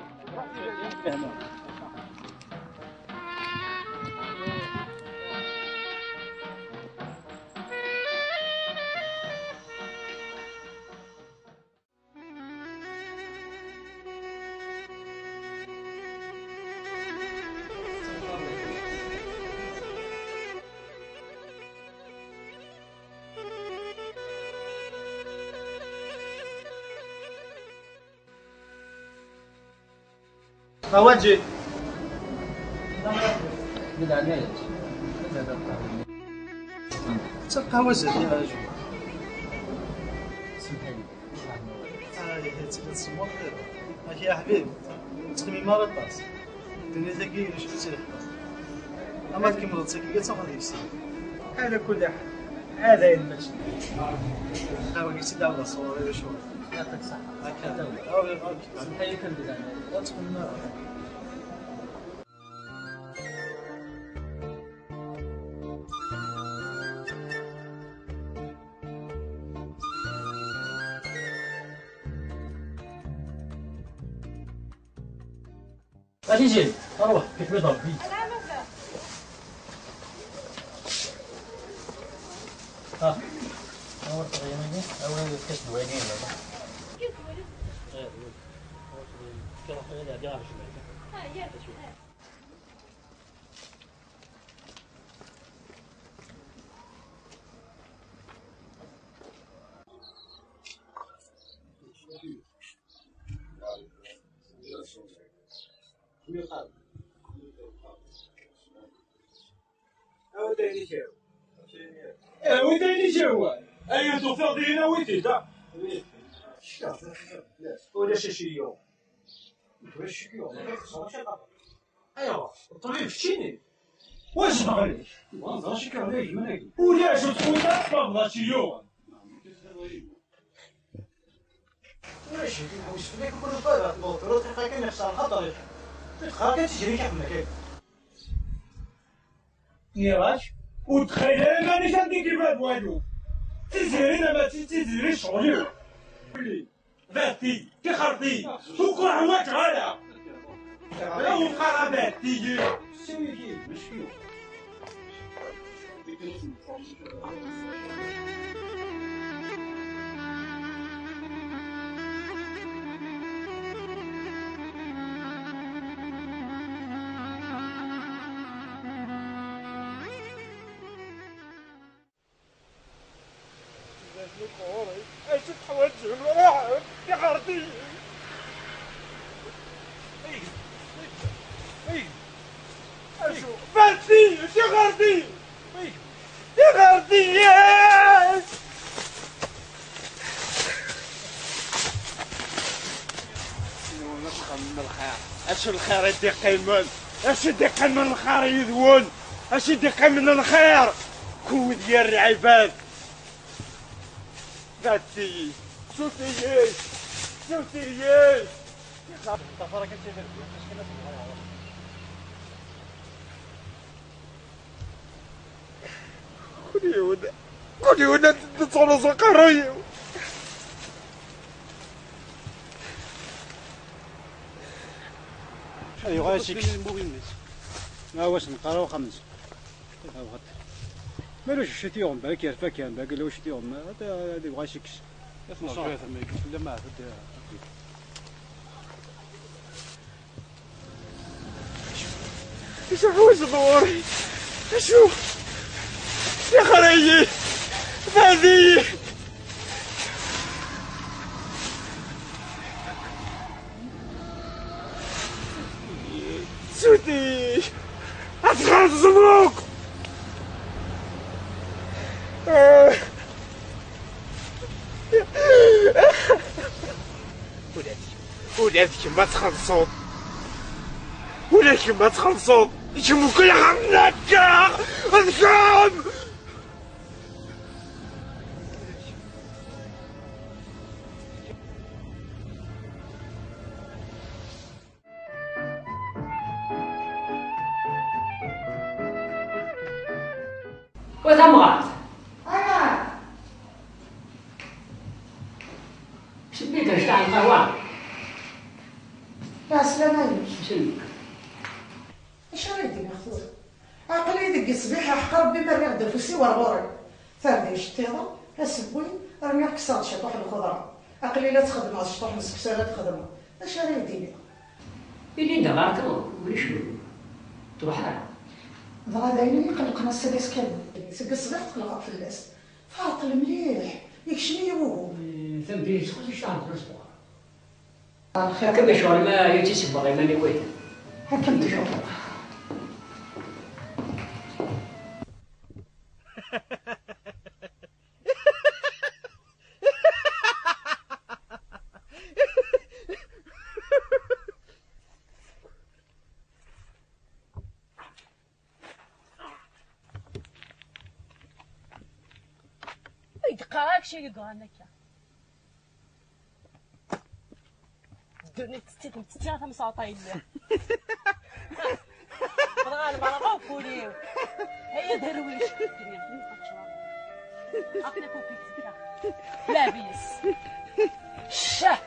أواجه تلقى وزن يا رجل سمحيلي هذه تسمى ماشي يا حبيبي تخمي مرة طاس الدنيا تاكي واش تسرح اما تكمل تسكي تاخذ يفسي على كل حال هذا المشي حاول يسد على الصور ولا شو يعطيك الصحة هكذا سمحيلي كنبدا لا تخمم غادي يجي اروح كيف يضرب بي ها اول طريقه اول كاس دوالين هذا كيف دوالين كيف هذا ديال الجمعيه ويتاني جوا ايا توفيق دينا ويتيدا ولا شي يوم واش يوم ايوا الطبيب فتيني واش بغيت والله شي كان لي منك ولا شو تقول والله شي يوم واش نحوس فيك كل فرات موتور دقيقه كان يخسر خطر دقيقه تجري كيما كاين نيراش وتخيل مانيش عندي كيما بوالو تزيري ما تزيري شغلي ذاتي كخرطي وكل عماك غالا لا وقرابات تيجي شوي كي مشكل ايش تحوجهم راح يا خرطي ايش فاتي يا خرطي يا خرطي ياس من الخير اش الخير يدق من اش يدق من الخير يذون اش يدق من الخير كون ديال العباد ذاتي شوتيش شوتيش طفرك انت مشكله خذي ولا تصلص قروي ايوا شيك ما واش نقراو خمس مالوش شتي يوم باك يرفا كان باقي له شتي يوم هذا يبغى شيكش يطلع شويه ثم لا ما شوف واش دوري شوف يا خريجي هذه سوتي اتخلص زمروك ولادك ما تخلصون ولكن ما تخلصون يشموا كل حملك اذكرهم. وثمغات أنا شبيت اشتاع القهوة. يا سلامة شنو؟ اش راه يدير يا خويا؟ عقلي يدق الصبيح حق ربي ما غير فوسي ورغوري فردي الشطيضه اسبوي راني كسرت شطوح الخضره عقلي لا تخدم على الشطوح مسكسه تخدمها اش راه يدير؟ اللي انت غارتو ولا شنو؟ تروح لها بغا دايرين يقلقنا السداس كامل سق الصباح تقلق في اللاس فاطل مليح يكشني يبوه فهمتي شكون اللي اشتغل في الاسبوع؟ الخير هكا شغل ما يتسبر ماني ويت هكا شغل يدقاك شي يقرانك دوني تستيقظ ثم ساطاي له غالب على غوفولي هي درويش عقلك وكيف لا بيس شه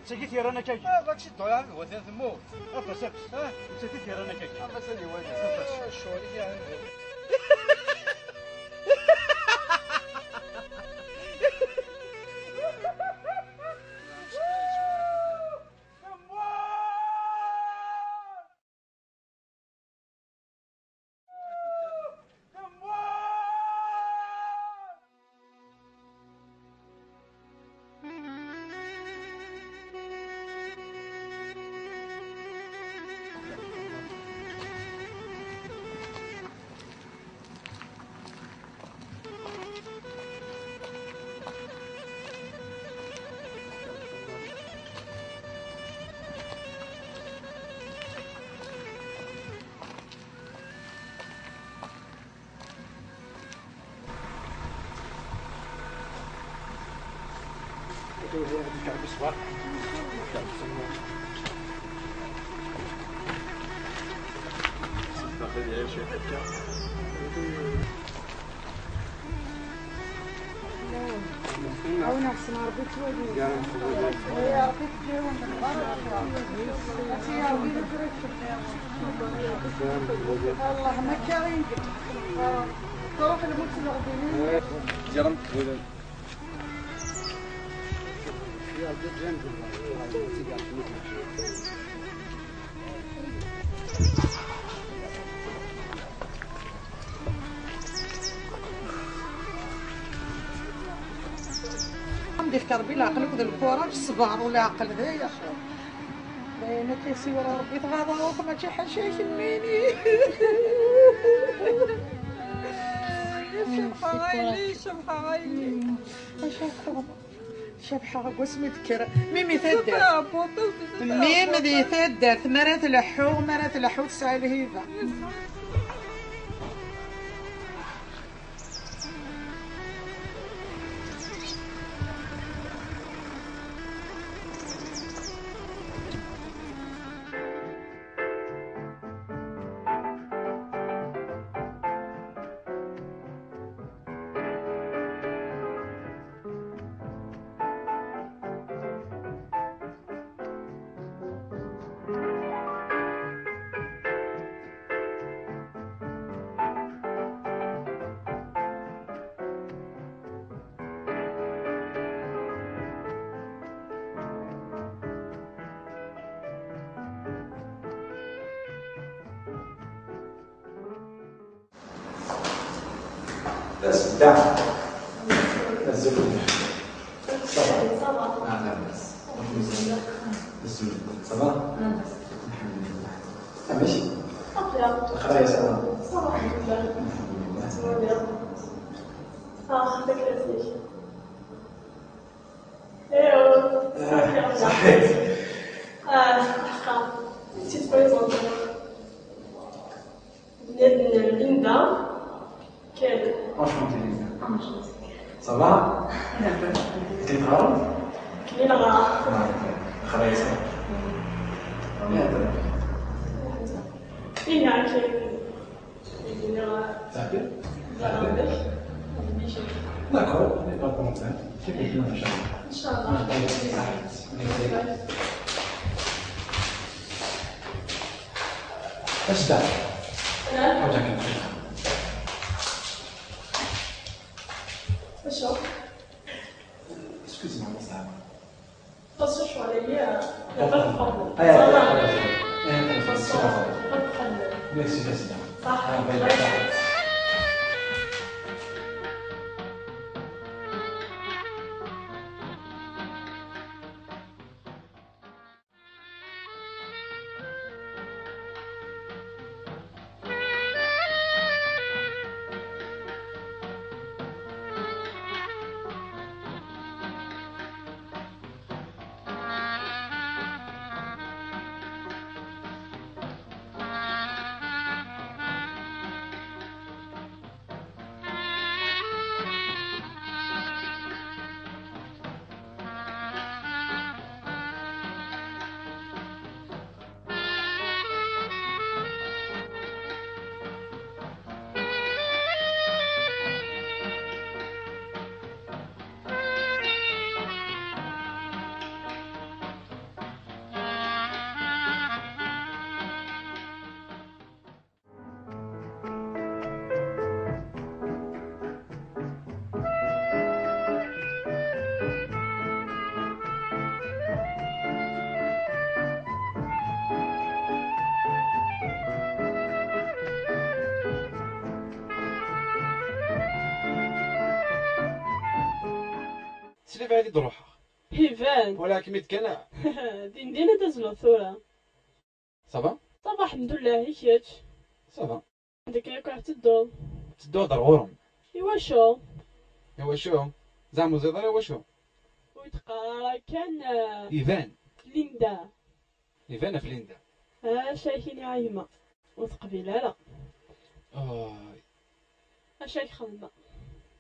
سكتي رانا كاكي راك شدو يا عمي وثلاث موت افرس ها سكتي رانا كاكي افرس اللي وين افرس شوري يا عمي أو نفس ما ربيت ودي يا ربيت جيرون الله ما كاين تروح الموت الغدينين جرمت ولد عندي في كربي لا عقلك ذا الكورة في الصبار ولا عقل هي باينة كيسي ورا ربي تغاضى ما شي حاجة يهمني. شبحة غايلي شبحة غايلي شبحة قسمي ذكر ميمي ثدر ميم ذي ثدر مرات لحو تسعى الهيبة. بس دع نزل صباح لا بس بسم الله صباح الحمد لله ماشي اقرا يا سلام صباح الخير اه ذكرتني ايوه صحيت حقا نسيت بريزونتي بنادنا ليندا كان صباح كيف غرام؟ كلينا غرام خريصة إيه نعم تعبير؟ D'accord, on n'est pas content. C'est bien, Inch'Allah. ايش دعك؟ وجهك الخير. شو؟ Excusez-moi, ça va. بس شو عليا؟ لا تفضل. Merci, président. صح. سلي بعيد روحها هيفان ولكن ميت كان دينا تزلو ثورة صافا صباح الحمد لله هيكيتش صافا عندك ياك راح تدو ضرورهم ايوا شو ايوا شو زعما زيدر ايوا شو ويتقرا كان ايفان ليندا ايفان في ليندا شايفيني عايمة وتقبيلة لا اشاك خدمة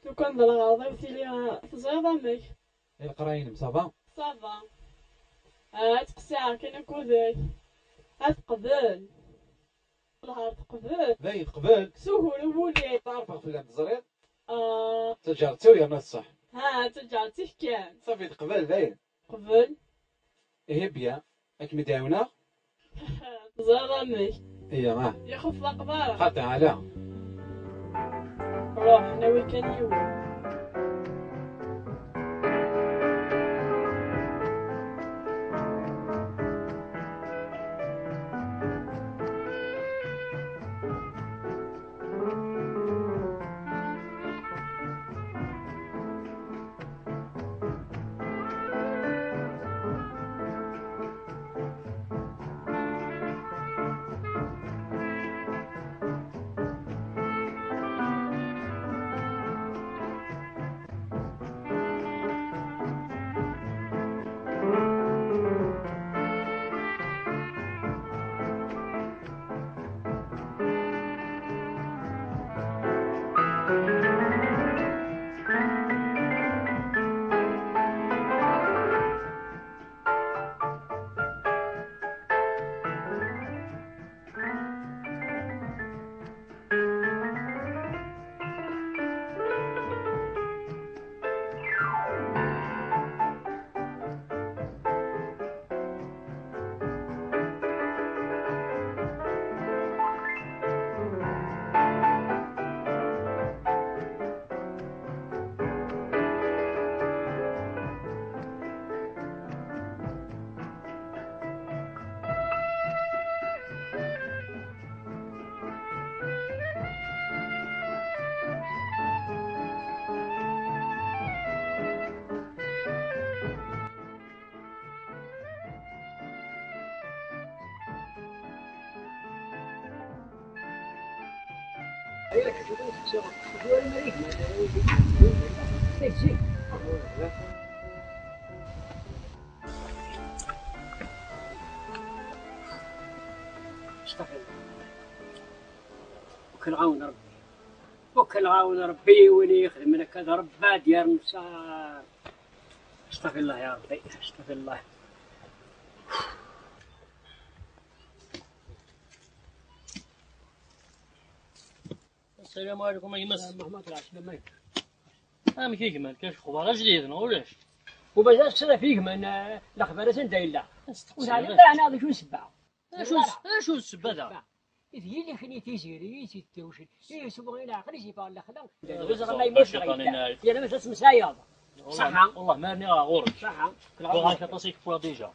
لو كان بالغاضي وثيلي تزيد امك القراين صافا صافا تقسي كاين كوداي تقبل نهار تقبل باين تقبل سهول ولي تعرفها في اللام الزرير تجارتي ويا ناس صح تجارتي كان صافي تقبل باين قبل ايه بيا راك مداونا زاد امك ايه ما يخف الاقبار خاطي على روح ناوي كان يوم وكنعاون ربي وكنعاون ربي ولي يخدم لك هذا ربا ديال نصار. استغفر الله يا ربي استغفر الله. السلام عليكم يا يمس. ما طلعش لما ما كيف ما كاش خبار جديد ولاش وبزاف تصرف فيك من الاخبار سندايلا وهذا انا هذا شو سبعه شو السبه ذا هي اللي خلي تيسيري تيتوش يسوق الى عقلي سي بان خدام وزر الله يمشي يا انا ما تسمع هذا صح والله ما راني غورك صح كل كتصيك فوا ديجا.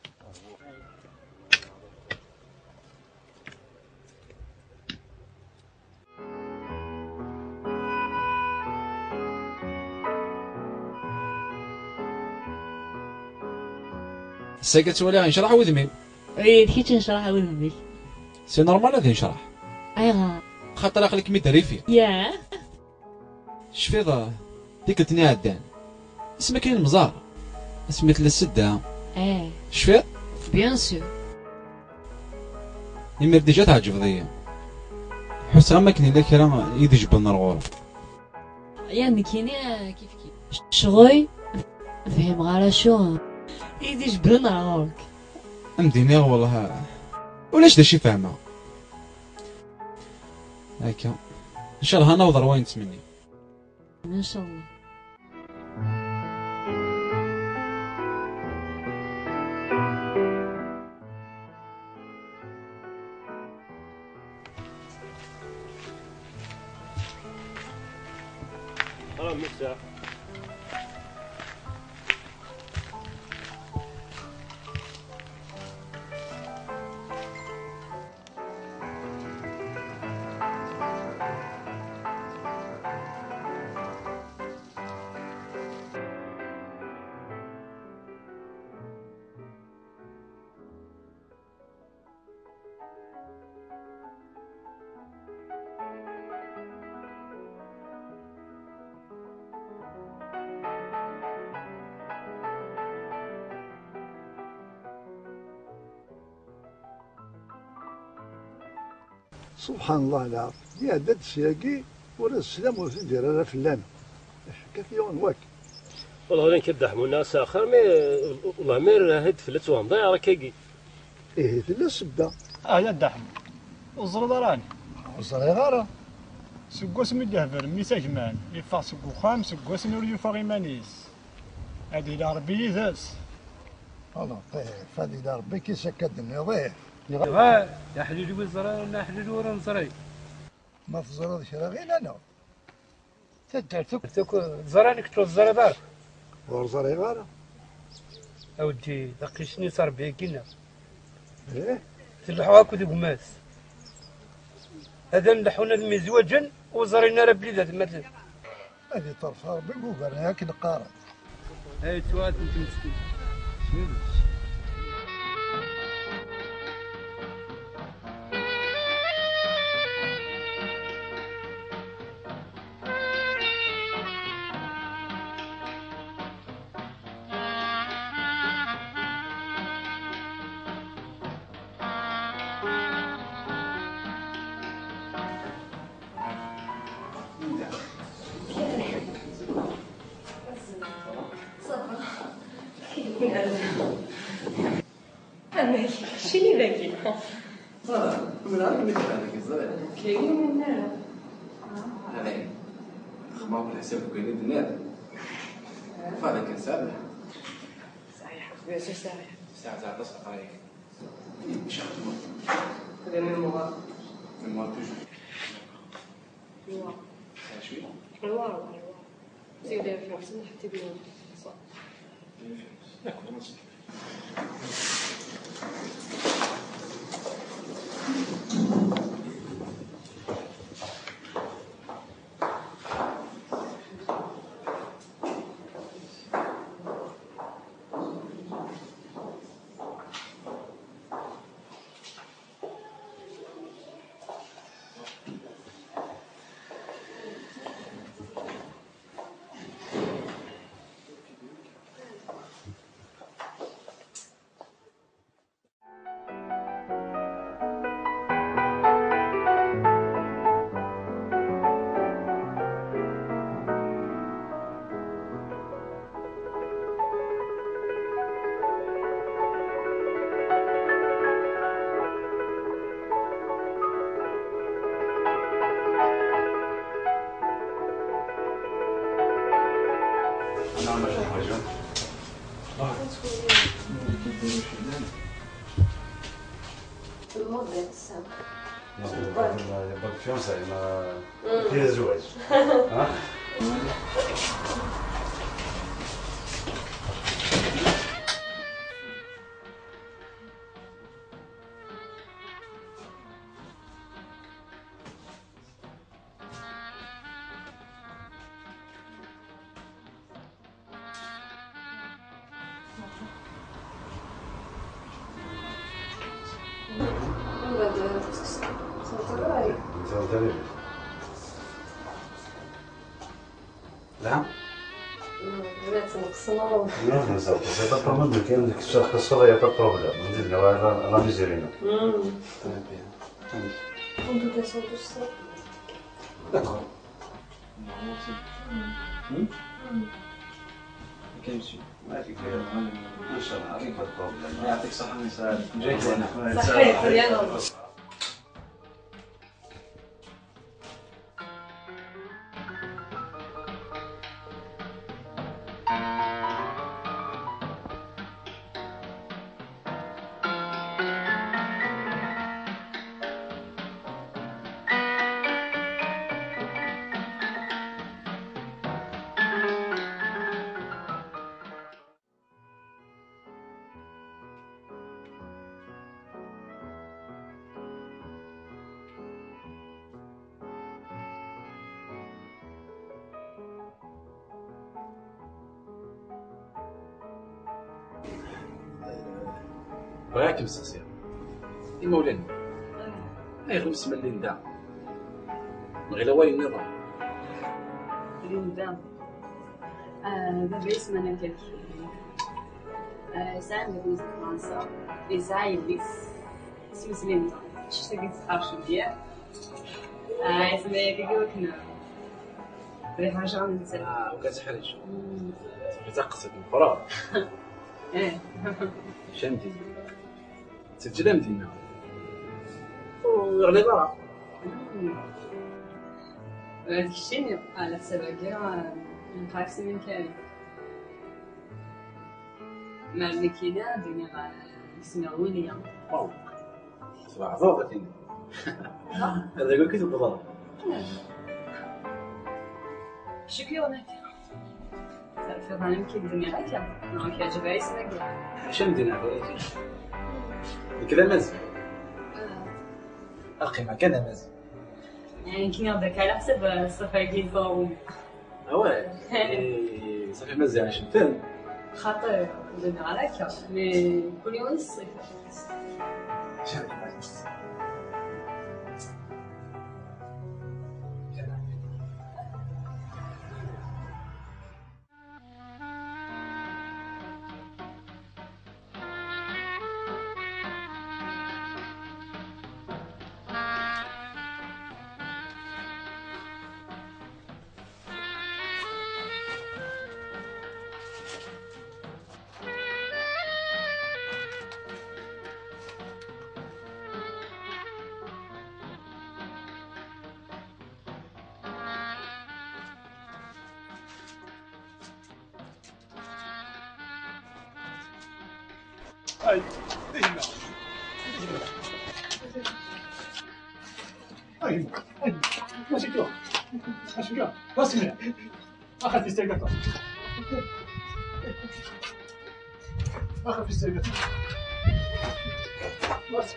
ساكت ولا غنشرح وذمي؟ اي كي تنشرح وذمي سي نورمال هذا ينشرح. ايوا خاطر اخليك مدري فيه. ياه شفيض ديك قلتني عدان اسمها كاين مزار سميت السده. شفيض بيان سور يمر ديجا تعجب ضيا حس ما كاين الا كرا يدي جبلنا الغور يعني كاين كيف شغوي فهم غير شو يدي جبلنا الغورك امديني والله ولاش داشي فاهمه هكا ان شاء الله نوضر وين تمني ان شاء الله. مساء سبحان الله العظيم يا داد السياقي ولا السلام ولا ندير انا فلان حكا فيا ونواك والله غادي نكدحمو الناس اخر مي والله مير هاد فلت ومضيع راه كاكي ايه لا السبه لا دحم وزرد راني صغيره سكوس مدهبر ميساجمان يفاق سكو خام سكوس نور يفاق إيمانيس هادي إلى ربي يذاس الله طيب هادي إلى ربي كي سكدني ضيف يا حليل وزرا ولا حليل ورا نزري ما في زرا شرا غير انا تك زرانك تو الزرا دار ورزري غاره اودي دقيشني صار بيا كينا ايه تلحوا هاكو دي قماس هذا نلحونا المزواجا وزرينا راه بليدات مثلا هذه طرفها ربي وقالنا هاك نقارن هاي توات انت مسكين شنو ذاكي؟ من عارف اللي هذاك الزرع كاين من هنا هذاك خمام بالحساب كاين الدنيا فهذا كان سابح صحيح خويا ساعة ساعة تصحى عليك شحال هذا من مغا من ما توجور ايوا شويه ايوا زيد في احسن حتى بيهم صح الموضة السابق يبقى فيونسة ما فيها الزواج. لا؟ لا c'est pas de problème mais كاين ديك الشخص هي pas de problème نزيد انا نيجيرينا D'accord. كيمشي ما فيك ما شاء الله عليك pas de problème يعطيك الصحة ويسعدك جايك هنا صحيح يلا بغاك مسكسي مولانا غير خمس من ليندا غير والي النظام ليندا بابا يسمى نكاك ساعة مدينة فرنسا يسعى يليس اسمه ليندا شتا قلت أرشو ديال يسمى كاكي وكنا ريحة جامد نتسلم وكتحرج كتقصد الفراغ شامتي تسجل مدينة وغلي ضرع هذاك الشيء على حساب كاع نقراك سنين كامل مع الماكينة دنيا اسمها وليا صباح ضوغتي هذا يقول كتب ضرع شكلي هناك تعرف أنا يمكن الدنيا هكا نعم كيعجبها يسمع كاع شنو مدينة بغيتي كذا مزي القيمة كذا مزي يعني كي ناخدك على حسب الصفا كيفاهم اواه صافي مزي عايش الفيلم خاطر بدنا على هكا مي كل يوم الصيف شنو أي هنا أي ماشي كده ماشي كده بس هنا أخذ في السيارة أخذ في السيارة بس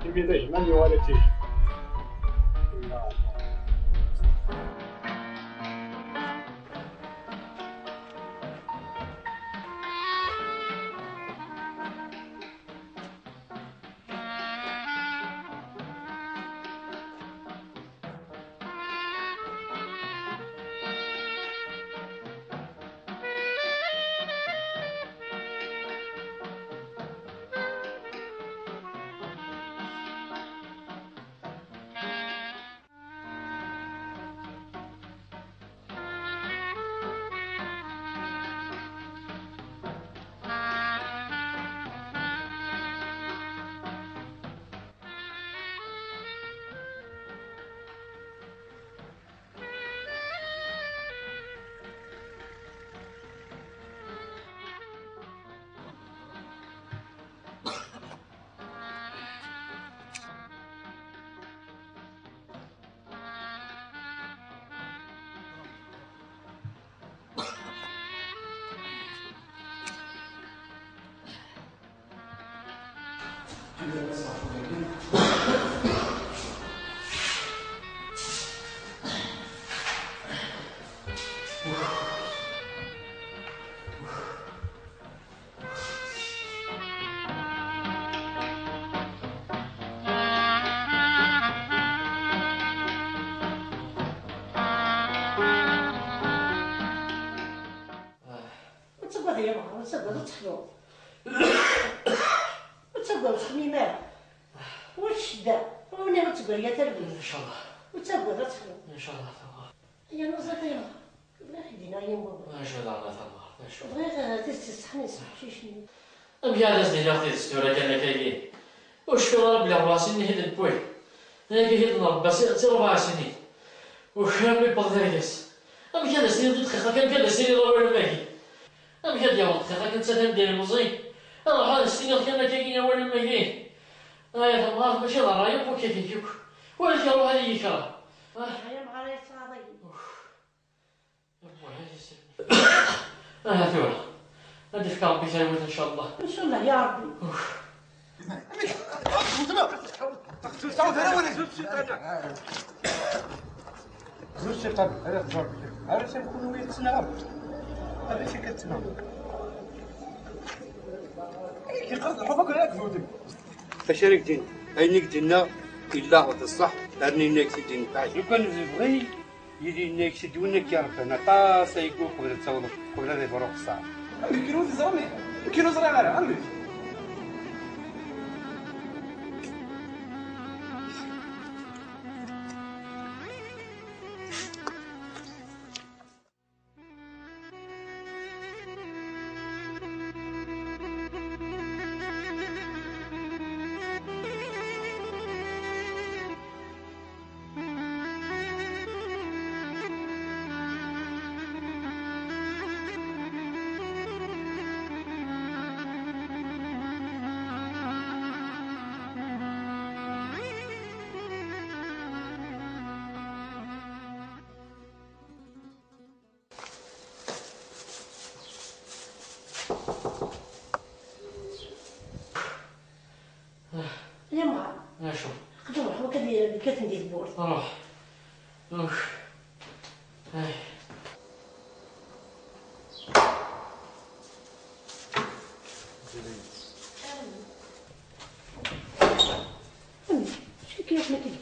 يبي من والدتي تقعد يا ماما تقعد تحلو تقعد تخميمة واش دا وانا ما تقعد يا تربي ان شاء الله وتقعد تحلو ان شاء الله يا نوزة يا لا حدينا يا ماما ان شاء الله الله تبارك بغيت تستحني صاحبي شنو أبي هذا زين أخذ الستورة كان كاين وش ربي ل4 سنين هذا البوي أنا كي نضرب بس 4 سنين وشامي بضايقس أبي هذا سنين ضد خاطر كان سنين ضرب الماكي أبي هذا يوم خاطر كنت ندير المزي أنا هذا السنين كان كاين ولا ما كاين يا الله ماشي رايق وكيفيك ولا كانوا هذه يكره يا معايا صاحبي ثورة هذه في كامبي سايوت إن شاء الله إن شاء الله يا ربي زوج ثقب هذا الضرب عرفت تنكونوا يتنغب هذا شي كتنغب كيقرض الحبك ولا كفوتك فشارك دين عينيك دينا الا غد الصح راني ناك دين بعد لو كان بغي يدي ناك سيدي وناك يا رب انا طاسه يكون قبل تصور قبل هذا يروح الصعب كيلو زرامي كيلو زرامي على عمي يا معا شو خدوم روح وكدير كتندي البورد روح كيف ما كيف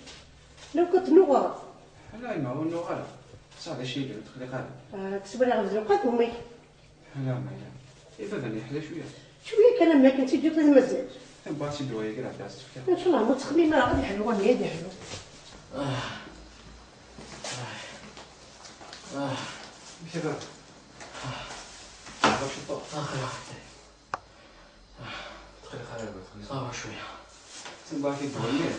لو كنت نغار لا ما هو نغار صافي شي اللي تخلي قال تسبر لي غزلقات امي لا ما لا يفضل يحلى شويه كلام ما كنتي جبت المزاج بغيتي دوايا كاع تاع السفكه ان شاء الله ما تخلي ما غادي يحلو غادي يحلو كيف باش تطوف اخر واحد تخلي خرابه تخلي صافي شويه تنبغي كي تقولي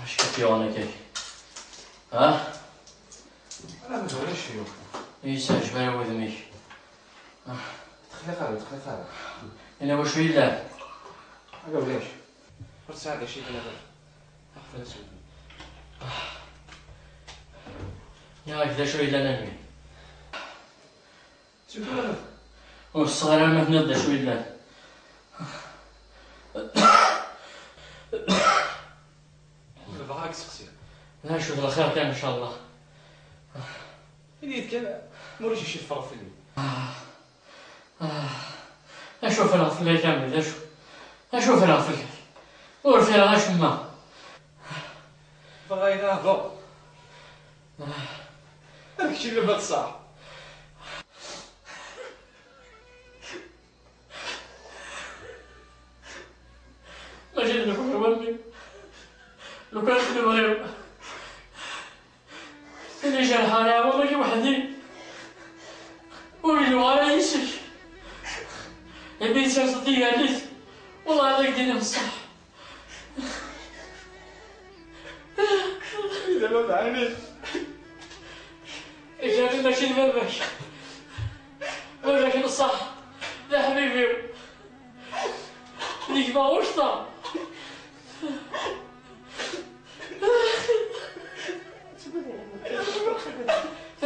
اش كتيونا كيف ها انا ما تقولش شيوخ يسا جبال وذميك تخلي خرابه تخلي خرابه انا واش ويلا هكا ولاش فرص هذا شي كذا اخذ سود يا كذا شويه لا ننوي شوف ولا والصغار ما تنضى شويه لا بغاك سقسي لا شوف الخير كان ان شاء الله يديك كان موريش شي فرق في لي اشوف انا في الليل كامل اشوف انا في الليل ورفيها غاش ما بغا ينهضو داكشي اللي بات صح ماشي نقول والله لو كانت نبغيو اللي جا الحالة والله كي وحدي ويلو على يسك البيت صديق عليك والله هذاك دينا بصح دابا بعينيك إجابي ماشي لبابك ولكن الصح يا حبيبي ليك ما وشطة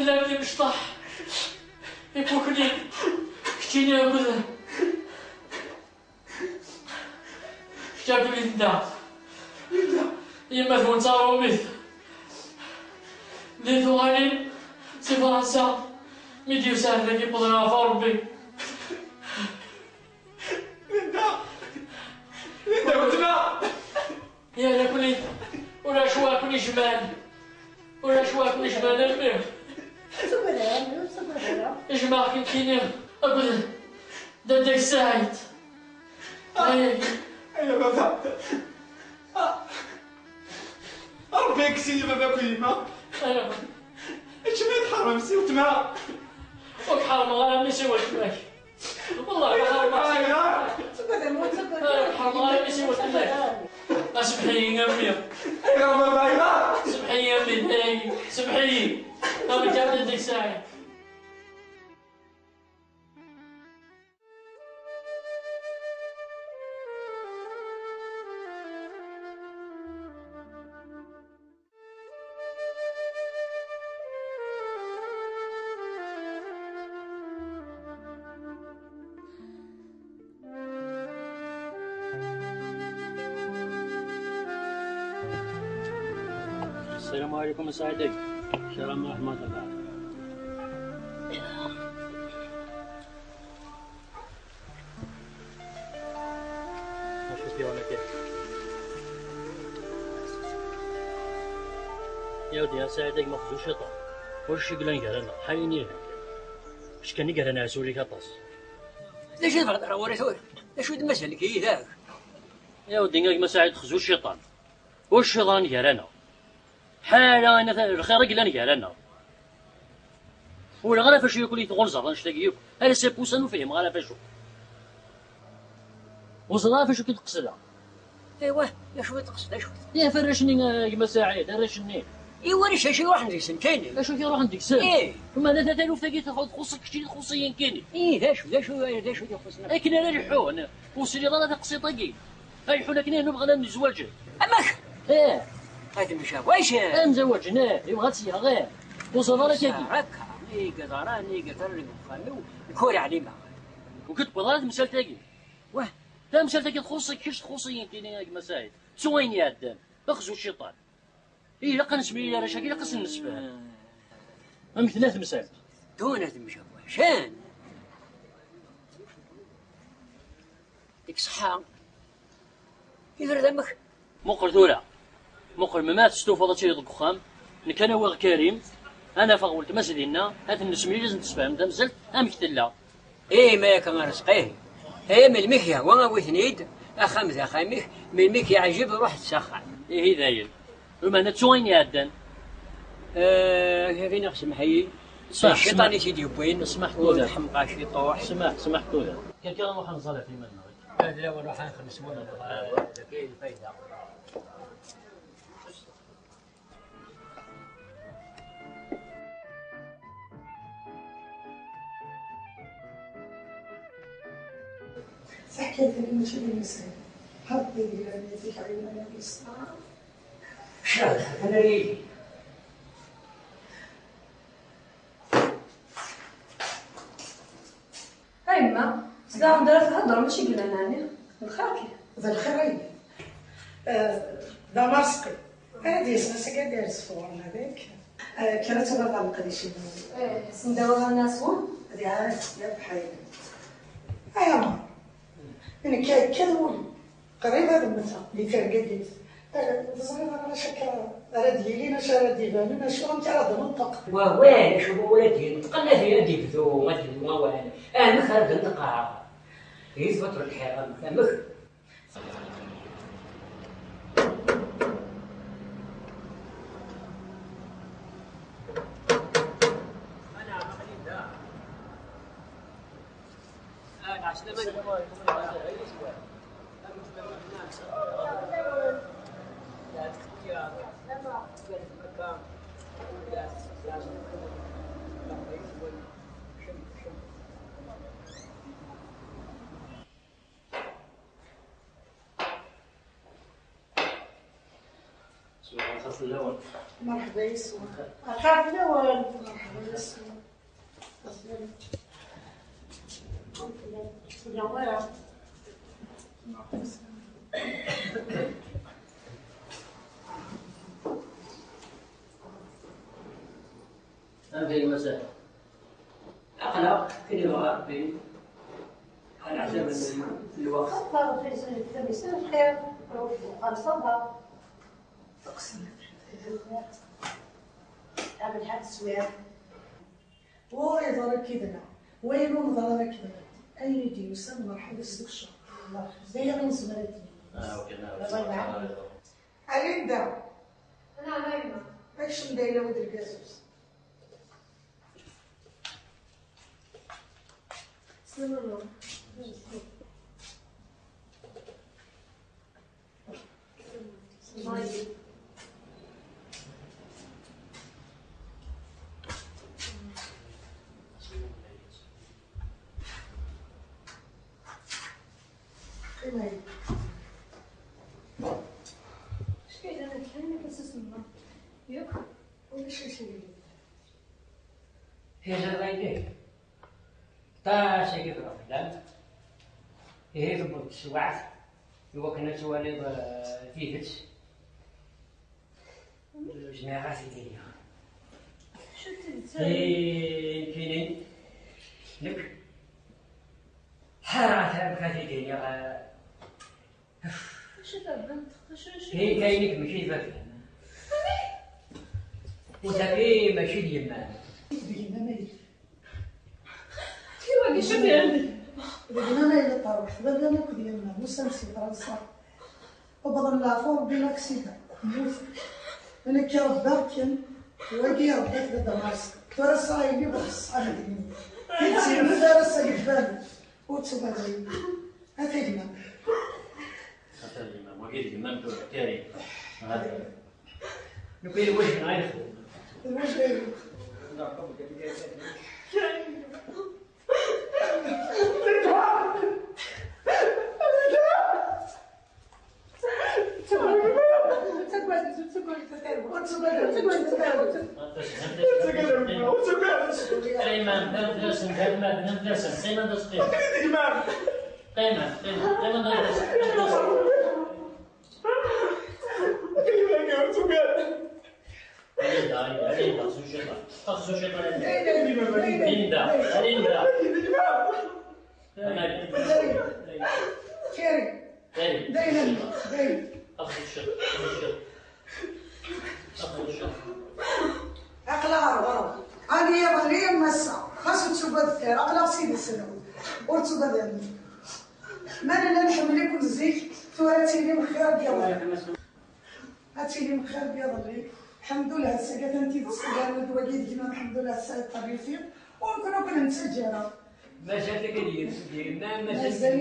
اللي مشطح يفوكني كتيني أقول شاكو لي دا يما ثون صاروا بيت لي ثواني سي فرنسا ميديو سهل لك يبضنا فوربي ليندا وتما يا لكلي ولا شواكني جمال ولا شواكني جمال المهم اجمع كيني أقول داك سعيد أيا بابا ربي يكسيني بابا كلمة اش ما يتحرم سي وتما وكحرم غير ماشي وتماك والله حرم حرم غير ماشي وتماك اسمحي يا امي يا بابا سمحي يا امي سمحي ربي جاب ديك ساعه السلام عليكم سعيدك. السلام ورحمة الله. شوف يا ولدي يا ودي يا سعيدك ما خذوش شيطان واش قلنا نقرانا حيني اش كان نقرانا عسولي كطاس ليش نفرض على ورثه اش ود مسلك هي ذاك يا ودي نقراك ما سعيد خذو الشيطان واش الشيطان نقرانا حاله انا الخير قلنا نقرانا ولا غير فاش ياكل يتغلظر نشتاقيك انا سيبوس نفهم غير فاشو وصلها فاش كتقصدها ايوا يا شو تقصد شو يا فرشني كما سعيد فرشني ايوا راه شي واحد نديك سن كاينين اشو كيروح نديك سن ايه ثم هذا 3000 تاكي تاخذ خصك كشي خصيا كاينين ايه ذا شو يخصنا لكن انا ريحو انا وسيلي ضل تقصي طاكي ريحو لكن انا نبغى نتزوج اماك ايه هذا مش واش مزوج هنا يبغى تسيا غير وصل لك هكا هكا قدراني قدر خلو الكوري علينا وكنت بغات مسال تاكي واه لا مسال تاكي تخصك كش خصيا كاينين يا مساعد سوين يا دام اخذوا الشيطان إيه لقى نسمي لي رشاكي لقى نسبه أم ثلاث مسائل دون تمشى شان ديك صحة يدير دمك مقر ثورة مقر ممات ستوفضت شي ضك خام كان هو كريم أنا فغولت مسدينا هات نسمي لازم تسفهم تمزلت أم كتلا إيه ما كان رزقيه هي من المكيا وانا وثنيد أخمس أخاميك من المكيا عجيب روح تسخن إيه ذايل وما نتسوين يا دان كيف نقسم حي الشيطان يسيدي وين اسمح كودا حمقى شيطوح سمح كودا كان نروح نصلي في منا لا ونروح نخلص منا كاين الفايدة صح كيف نمشي للمسجد حطي يديك على اليسار شاد أنا ريدي هاي ما سلا ندير تهضر ماشي قلنا ناني الخير كي ذا الخير ذا مرسقي هادي سنسا داير الصفور هذاك كانت تبغى القضيه شي سنداوها الناس هون هادي عارف يا بحال ايا ما يعني كذول قريب هذا المثل اللي كان قديس صغير انا شكا راه ديالي انا شرا ديالي انا شو انت راه منطق وين شوفوا ولادي نتقلنا في يدي بذو ما تدري ما وين انا خارج النقاع يثبت الحرام فهمك سؤال خاص الأول. مرحبا يسوع. خاف الأول. مرحبا يسوع. هذه المسألة أقلق كلمة بين على حسب الوقت. صار في سنة خير وقال صبر. أقسم بالله. قبل حد سوير. وإذا ركضنا وين نظر ركضنا أي يدي وسام مرحبا استكشف الله زي من زمرتي. أوكي نعم. أليندا. أنا نايمة. إيش مدينة ودي الجاسوس؟ سلام الله. هي جريدة تا شيء كيف رفضان هي تبغى تسوعت يوكنا تواليض فيفت جماعة سيدية كاينين لك حارات بكاتي دينيا هي كاينك ماشي فاكر وتاكي ماشي ديما كيما كيشوف عندي بدنا نايل طروح بدنا ناكل ديالنا مسلسل فرنسا وبضل لافور بلا كسيده موت انا كرباكن وقي ربيت بدماسك فرنسا يجي بخص عندي كنتي مدرسه قدامي وتبغي هاتينا وقيت قمام تقول كاري هذا نقول وجه عايز الوجه الحمد لله الساقات انتي تسجل ودواجيد كيما الحمد لله السايد طبيعي ونكونوا كنا نتسجلوا ما جاتك هذيك ما جاتك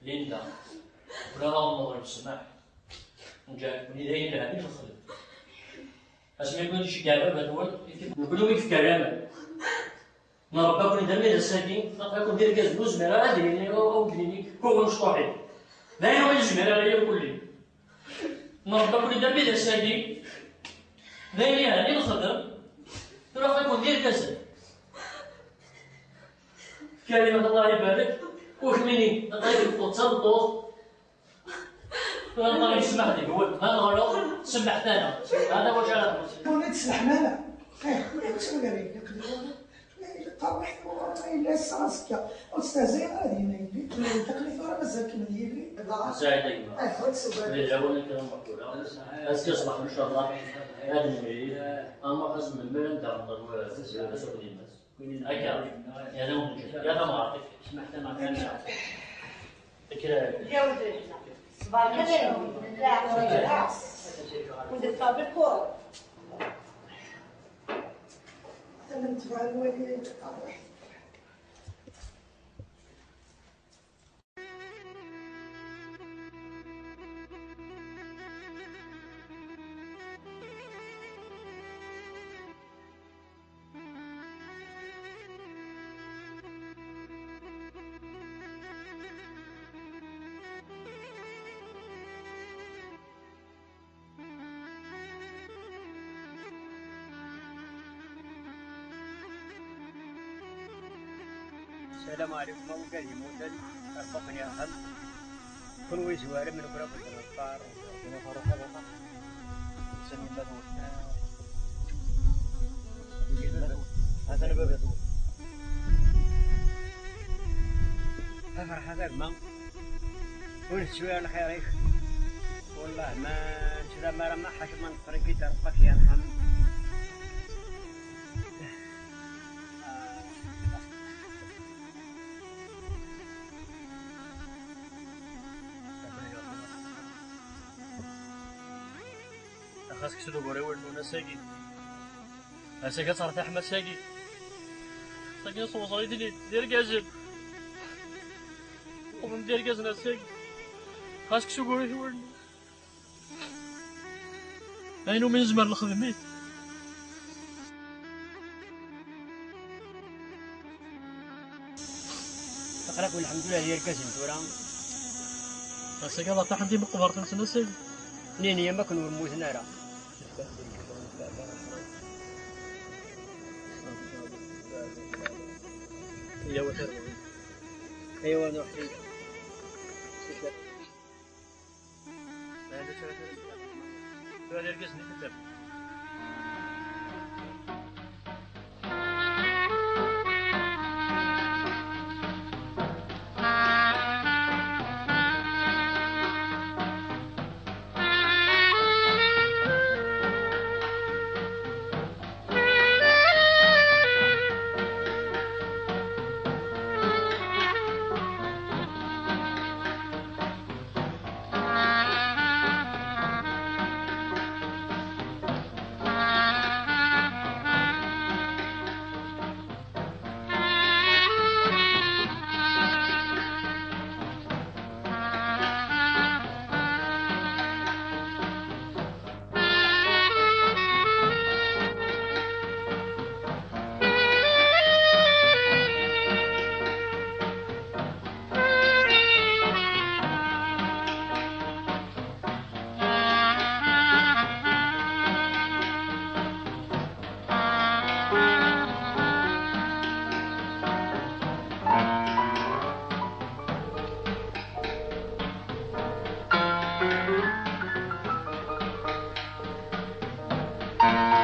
ليندا ولا نظر السماح نجا وليدين هذه الخلق اش ما يكونش شي كلام هذول نقولوا في كلام نربى كل دمي الساكين نقول دير كاز بوز ميرا غادي او كلينيك كون مشطوحين لا يوم الجميع عليا كلي نربى كل دمي الساكين ذي هذه الخضر تروح يكون دير كاز كلمة الله يبارك وكميني نطيب الطوط الطوط الله يسمح لي هو هذا غلط سمحت انا هذا واش انا كون تسمح مالا شنو قال لك طرحت الا الساسكا استاذي غادي نايلي تكلف راه مازال كما ديالي ساعدك اللي جابوني كلام مقبول اسكي اصبح ان شاء الله هذا المريض اما قسم المال نتاع الضروره سوق الناس هكا يا نوم يا ما عرفتك سمحت انا كان يا ولدي صباح الخير لا كنت طابق كورة أنا نتبع الوالدين السلام عليكم وقال يموت ربكم يرحم كل ويزوار من قرب النصار ومن فاروق الله سمي مدور هذا الباب يطول فرح هذاك ما ونسوي على خيرك والله ما نشرى ما رمى حاجة من طريقي ربك يرحم خاصك تسلو بوري ولونا ساقي هساكا صارت احمد ساقي ساقي صوصري دير كازل ومن دير كازنا ساقي خاصك تسلو بوري ولونا اينو من زمان الخدميت تقرأ والحمد لله دير كازل تورا هساكا لا تحدي مقبرة نسنا ساقي نيني ما كنو موتنا راه ايوا نوحي هذا القسم كتب you.